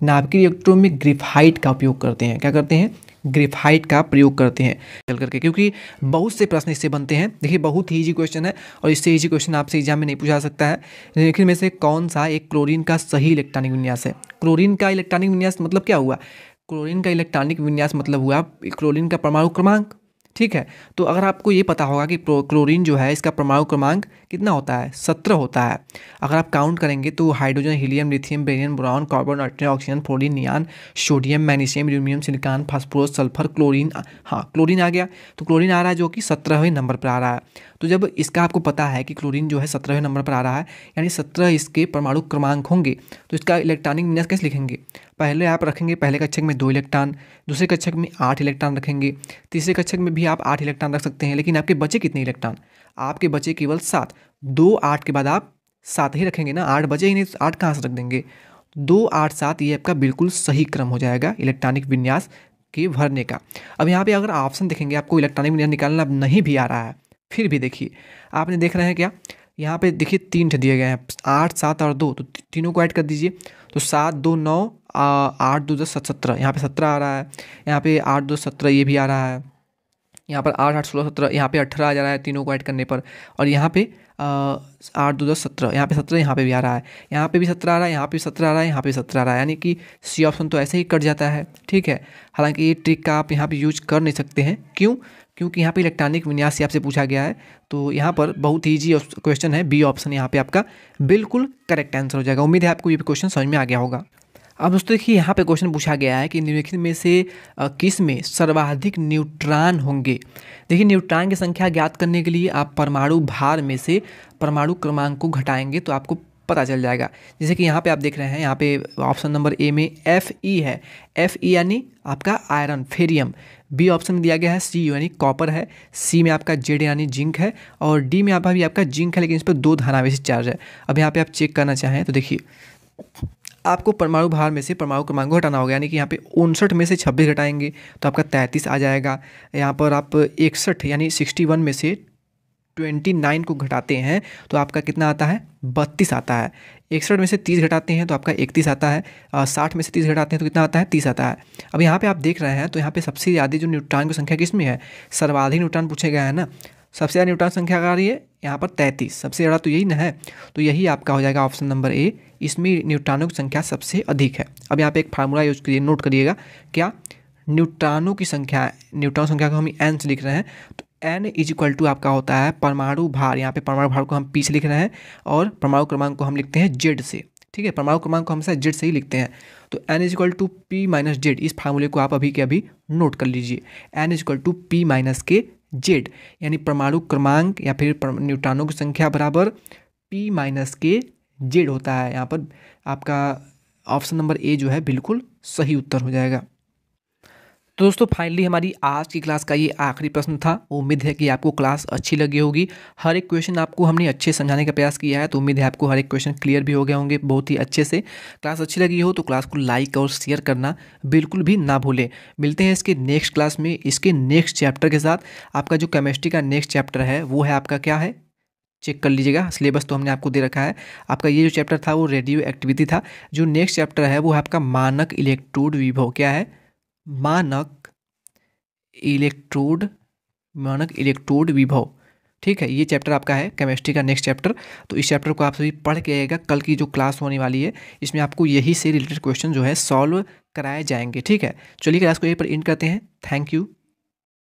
नाभिकीय रिएक्टरों में ग्रेफाइट का उपयोग करते हैं। क्या करते हैं? ग्रेफाइट का प्रयोग करते हैं चल करके, क्योंकि बहुत से प्रश्न इससे बनते हैं। देखिए, बहुत ही ईजी क्वेश्चन है और इससे ईजी क्वेश्चन आपसे एग्जाम में नहीं पूछा सकता है। लेकिन में से कौन सा एक क्लोरीन का सही इलेक्ट्रॉनिक विन्यास है? क्लोरीन का इलेक्ट्रॉनिक विन्यास मतलब क्या हुआ? क्लोरीन का इलेक्ट्रॉनिक विन्यास मतलब हुआ क्लोरीन का परमाणु क्रमांक, ठीक है। तो अगर आपको ये पता होगा कि क्लोरीन जो है इसका परमाणु क्रमांक कितना होता है? 17 होता है। अगर आप काउंट करेंगे तो hydrogen, helium, lithium, barium, boron, carbon, nitrogen, oxygen, fluorine, neon, sodium, magnesium, aluminium, silicon, phosphorus, sulphur, chlorine. हाँ, क्लोरीन आ गया। तो क्लोरीन आ रहा है जो कि 17वें नंबर पर आ रहा है। तो जब इसका आपको पता है कि क्लोरीन जो है 17वें नंबर पर आ रहा है, यानी 17 इसके परमाणु क्रमांक होंगे, तो इसका इलेक्ट्रॉनिक विन्यास कैसे लिखेंगे? पहले आप रखेंगे पहले कक्षक में 2 इलेक्ट्रॉन, दूसरे कक्षक में 8 इलेक्ट्रॉन रखेंगे, तीसरे कक्षक में भी आप 8 इलेक्ट्रॉन रख सकते हैं। लेकिन आपके बचे कितने इलेक्ट्रॉन? आपके बचे केवल 7। 2 8 के बाद आप 7 ही रखेंगे ना, 8 बचे ही नहीं, 8 कहाँ से रख देंगे? 2 8 7 ये आपका बिल्कुल सही क्रम हो जाएगा इलेक्ट्रॉनिक विन्यास के भरने का। अब यहाँ पे अगर ऑप्शन देखेंगे, आपको इलेक्ट्रॉनिक विन्यास निकालना अब नहीं भी आ रहा है, फिर भी देखिए, आपने देख रहे हैं क्या, यहाँ पे देखिए 3 दिए गए हैं, 8 7 और 2, तो तीनों को ऐड कर दीजिए। तो 7 2 9, 8 2 10 17, यहाँ पे 17 आ रहा है, यहाँ पे 8 2 17 ये भी आ रहा है, यहाँ पर 8 8 16 17, यहाँ पे 18 आ जा रहा है तीनों को ऐड करने पर। और यहाँ पे 8 2 10 17, यहाँ पे 17, यहाँ पे भी आ रहा है, यहाँ पे भी 17 आ रहा है, यहाँ पे 17 आ रहा है, यहाँ पे 17 आ रहा है, यानी कि सी ऑप्शन तो ऐसे ही कट जाता है, ठीक है। हालांकि ये ट्रिक का आप यहाँ पे यूज कर नहीं सकते हैं, क्यों? क्योंकि यहाँ पे इलेक्ट्रॉनिक विन्यास से आपसे पूछा गया है, तो यहाँ पर बहुत ईजी क्वेश्चन है। बी ऑप्शन यहाँ पे आपका बिल्कुल करेक्ट आंसर हो जाएगा। उम्मीद है आपको ये क्वेश्चन समझ में आ गया होगा। अब दोस्तों देखिए, यहाँ पे क्वेश्चन पूछा गया है कि निम्नलिखित में से किस में सर्वाधिक न्यूट्रॉन होंगे? देखिए, न्यूट्रॉन की संख्या ज्ञात करने के लिए आप परमाणु भार में से परमाणु क्रमांक को घटाएंगे तो आपको पता चल जाएगा। जैसे कि यहाँ पे आप देख रहे हैं, यहाँ पे ऑप्शन नंबर ए में Fe है, Fe यानी आपका आयरन, फेरियम। बी ऑप्शन में दिया गया है Cu यानी कॉपर है, सी में आपका जेड यानी जिंक है, और डी में भी आपका जिंक है, लेकिन इस पर 2 धनावेशी चार्ज है। अब यहाँ पे आप चेक करना चाहें तो देखिए, आपको परमाणु भार में से परमाणु क्रमांक को घटाना होगा, यानी कि यहाँ पे 59 में से 26 घटाएंगे तो आपका 33 आ जाएगा। यहाँ पर आप 61 यानी 61 में से 29 को घटाते हैं तो आपका कितना आता है? 32 आता है। 61 में से 30 घटाते हैं तो आपका 31 आता है। 60 में से 30 घटाते हैं तो कितना आता है? 30 आता है। अब यहाँ पे आप देख रहे हैं तो यहाँ पे सबसे ज़्यादा जो न्यूट्रॉन की संख्या किस में है? सर्वाधिक न्यूट्रॉन पूछे गए हैं ना, सबसे ज़्यादा न्यूट्रॉन संख्या आ रही है यहाँ पर 33, सबसे ज़्यादा तो यही ना है, तो यही आपका हो जाएगा ऑप्शन नंबर ए, इसमें न्यूट्रॉनों की संख्या सबसे अधिक है। अब यहाँ पे एक फार्मूला यूज करिए, नोट करिएगा, क्या न्यूट्रॉनों की संख्या, न्यूट्रॉन संख्या को हम एन से लिख रहे हैं, तो एन इज इक्वल टू आपका होता है परमाणु भार, यहाँ पे परमाणु भार को हम पी से लिख रहे हैं और परमाणु क्रमांक को हम लिखते हैं जेड से, ठीक है, परमाणु क्रमांक को हमेशा जेड से ही लिखते हैं। तो N is equal to P minus Z, इस फार्मूले को आप अभी के अभी नोट कर लीजिए, N is equal to P minus के जेड, यानी परमाणु क्रमांक या फिर न्यूट्रॉनों की संख्या बराबर पी माइनस के जेड होता है। यहाँ पर आपका ऑप्शन नंबर ए जो है बिल्कुल सही उत्तर हो जाएगा। तो दोस्तों फाइनली हमारी आज की क्लास का ये आखिरी प्रश्न था। उम्मीद है कि आपको क्लास अच्छी लगी होगी। हर एक क्वेश्चन आपको हमने अच्छे समझाने का प्रयास किया है, तो उम्मीद है आपको हर एक क्वेश्चन क्लियर भी हो गए होंगे बहुत ही अच्छे से। क्लास अच्छी लगी हो तो क्लास को लाइक और शेयर करना बिल्कुल भी ना भूलें। मिलते हैं इसके नेक्स्ट क्लास में, इसके नेक्स्ट चैप्टर के साथ। आपका जो केमिस्ट्री का नेक्स्ट चैप्टर है वो है आपका क्या है, चेक कर लीजिएगा, सिलेबस तो हमने आपको दे रखा है। आपका ये जो चैप्टर था वो रेडियो एक्टिविटी था। जो नेक्स्ट चैप्टर है वो है आपका मानक इलेक्ट्रोड विभव, क्या है, मानक इलेक्ट्रोड विभव, ठीक है। ये चैप्टर आपका है केमिस्ट्री का नेक्स्ट चैप्टर। तो इस चैप्टर को आप सभी पढ़ के आइएगा, कल की जो क्लास होने वाली है इसमें आपको यही से रिलेटेड क्वेश्चन जो है सॉल्व कराए जाएंगे, ठीक है। चलिए क्लास को यहीं पर एंड करते हैं। Thank you.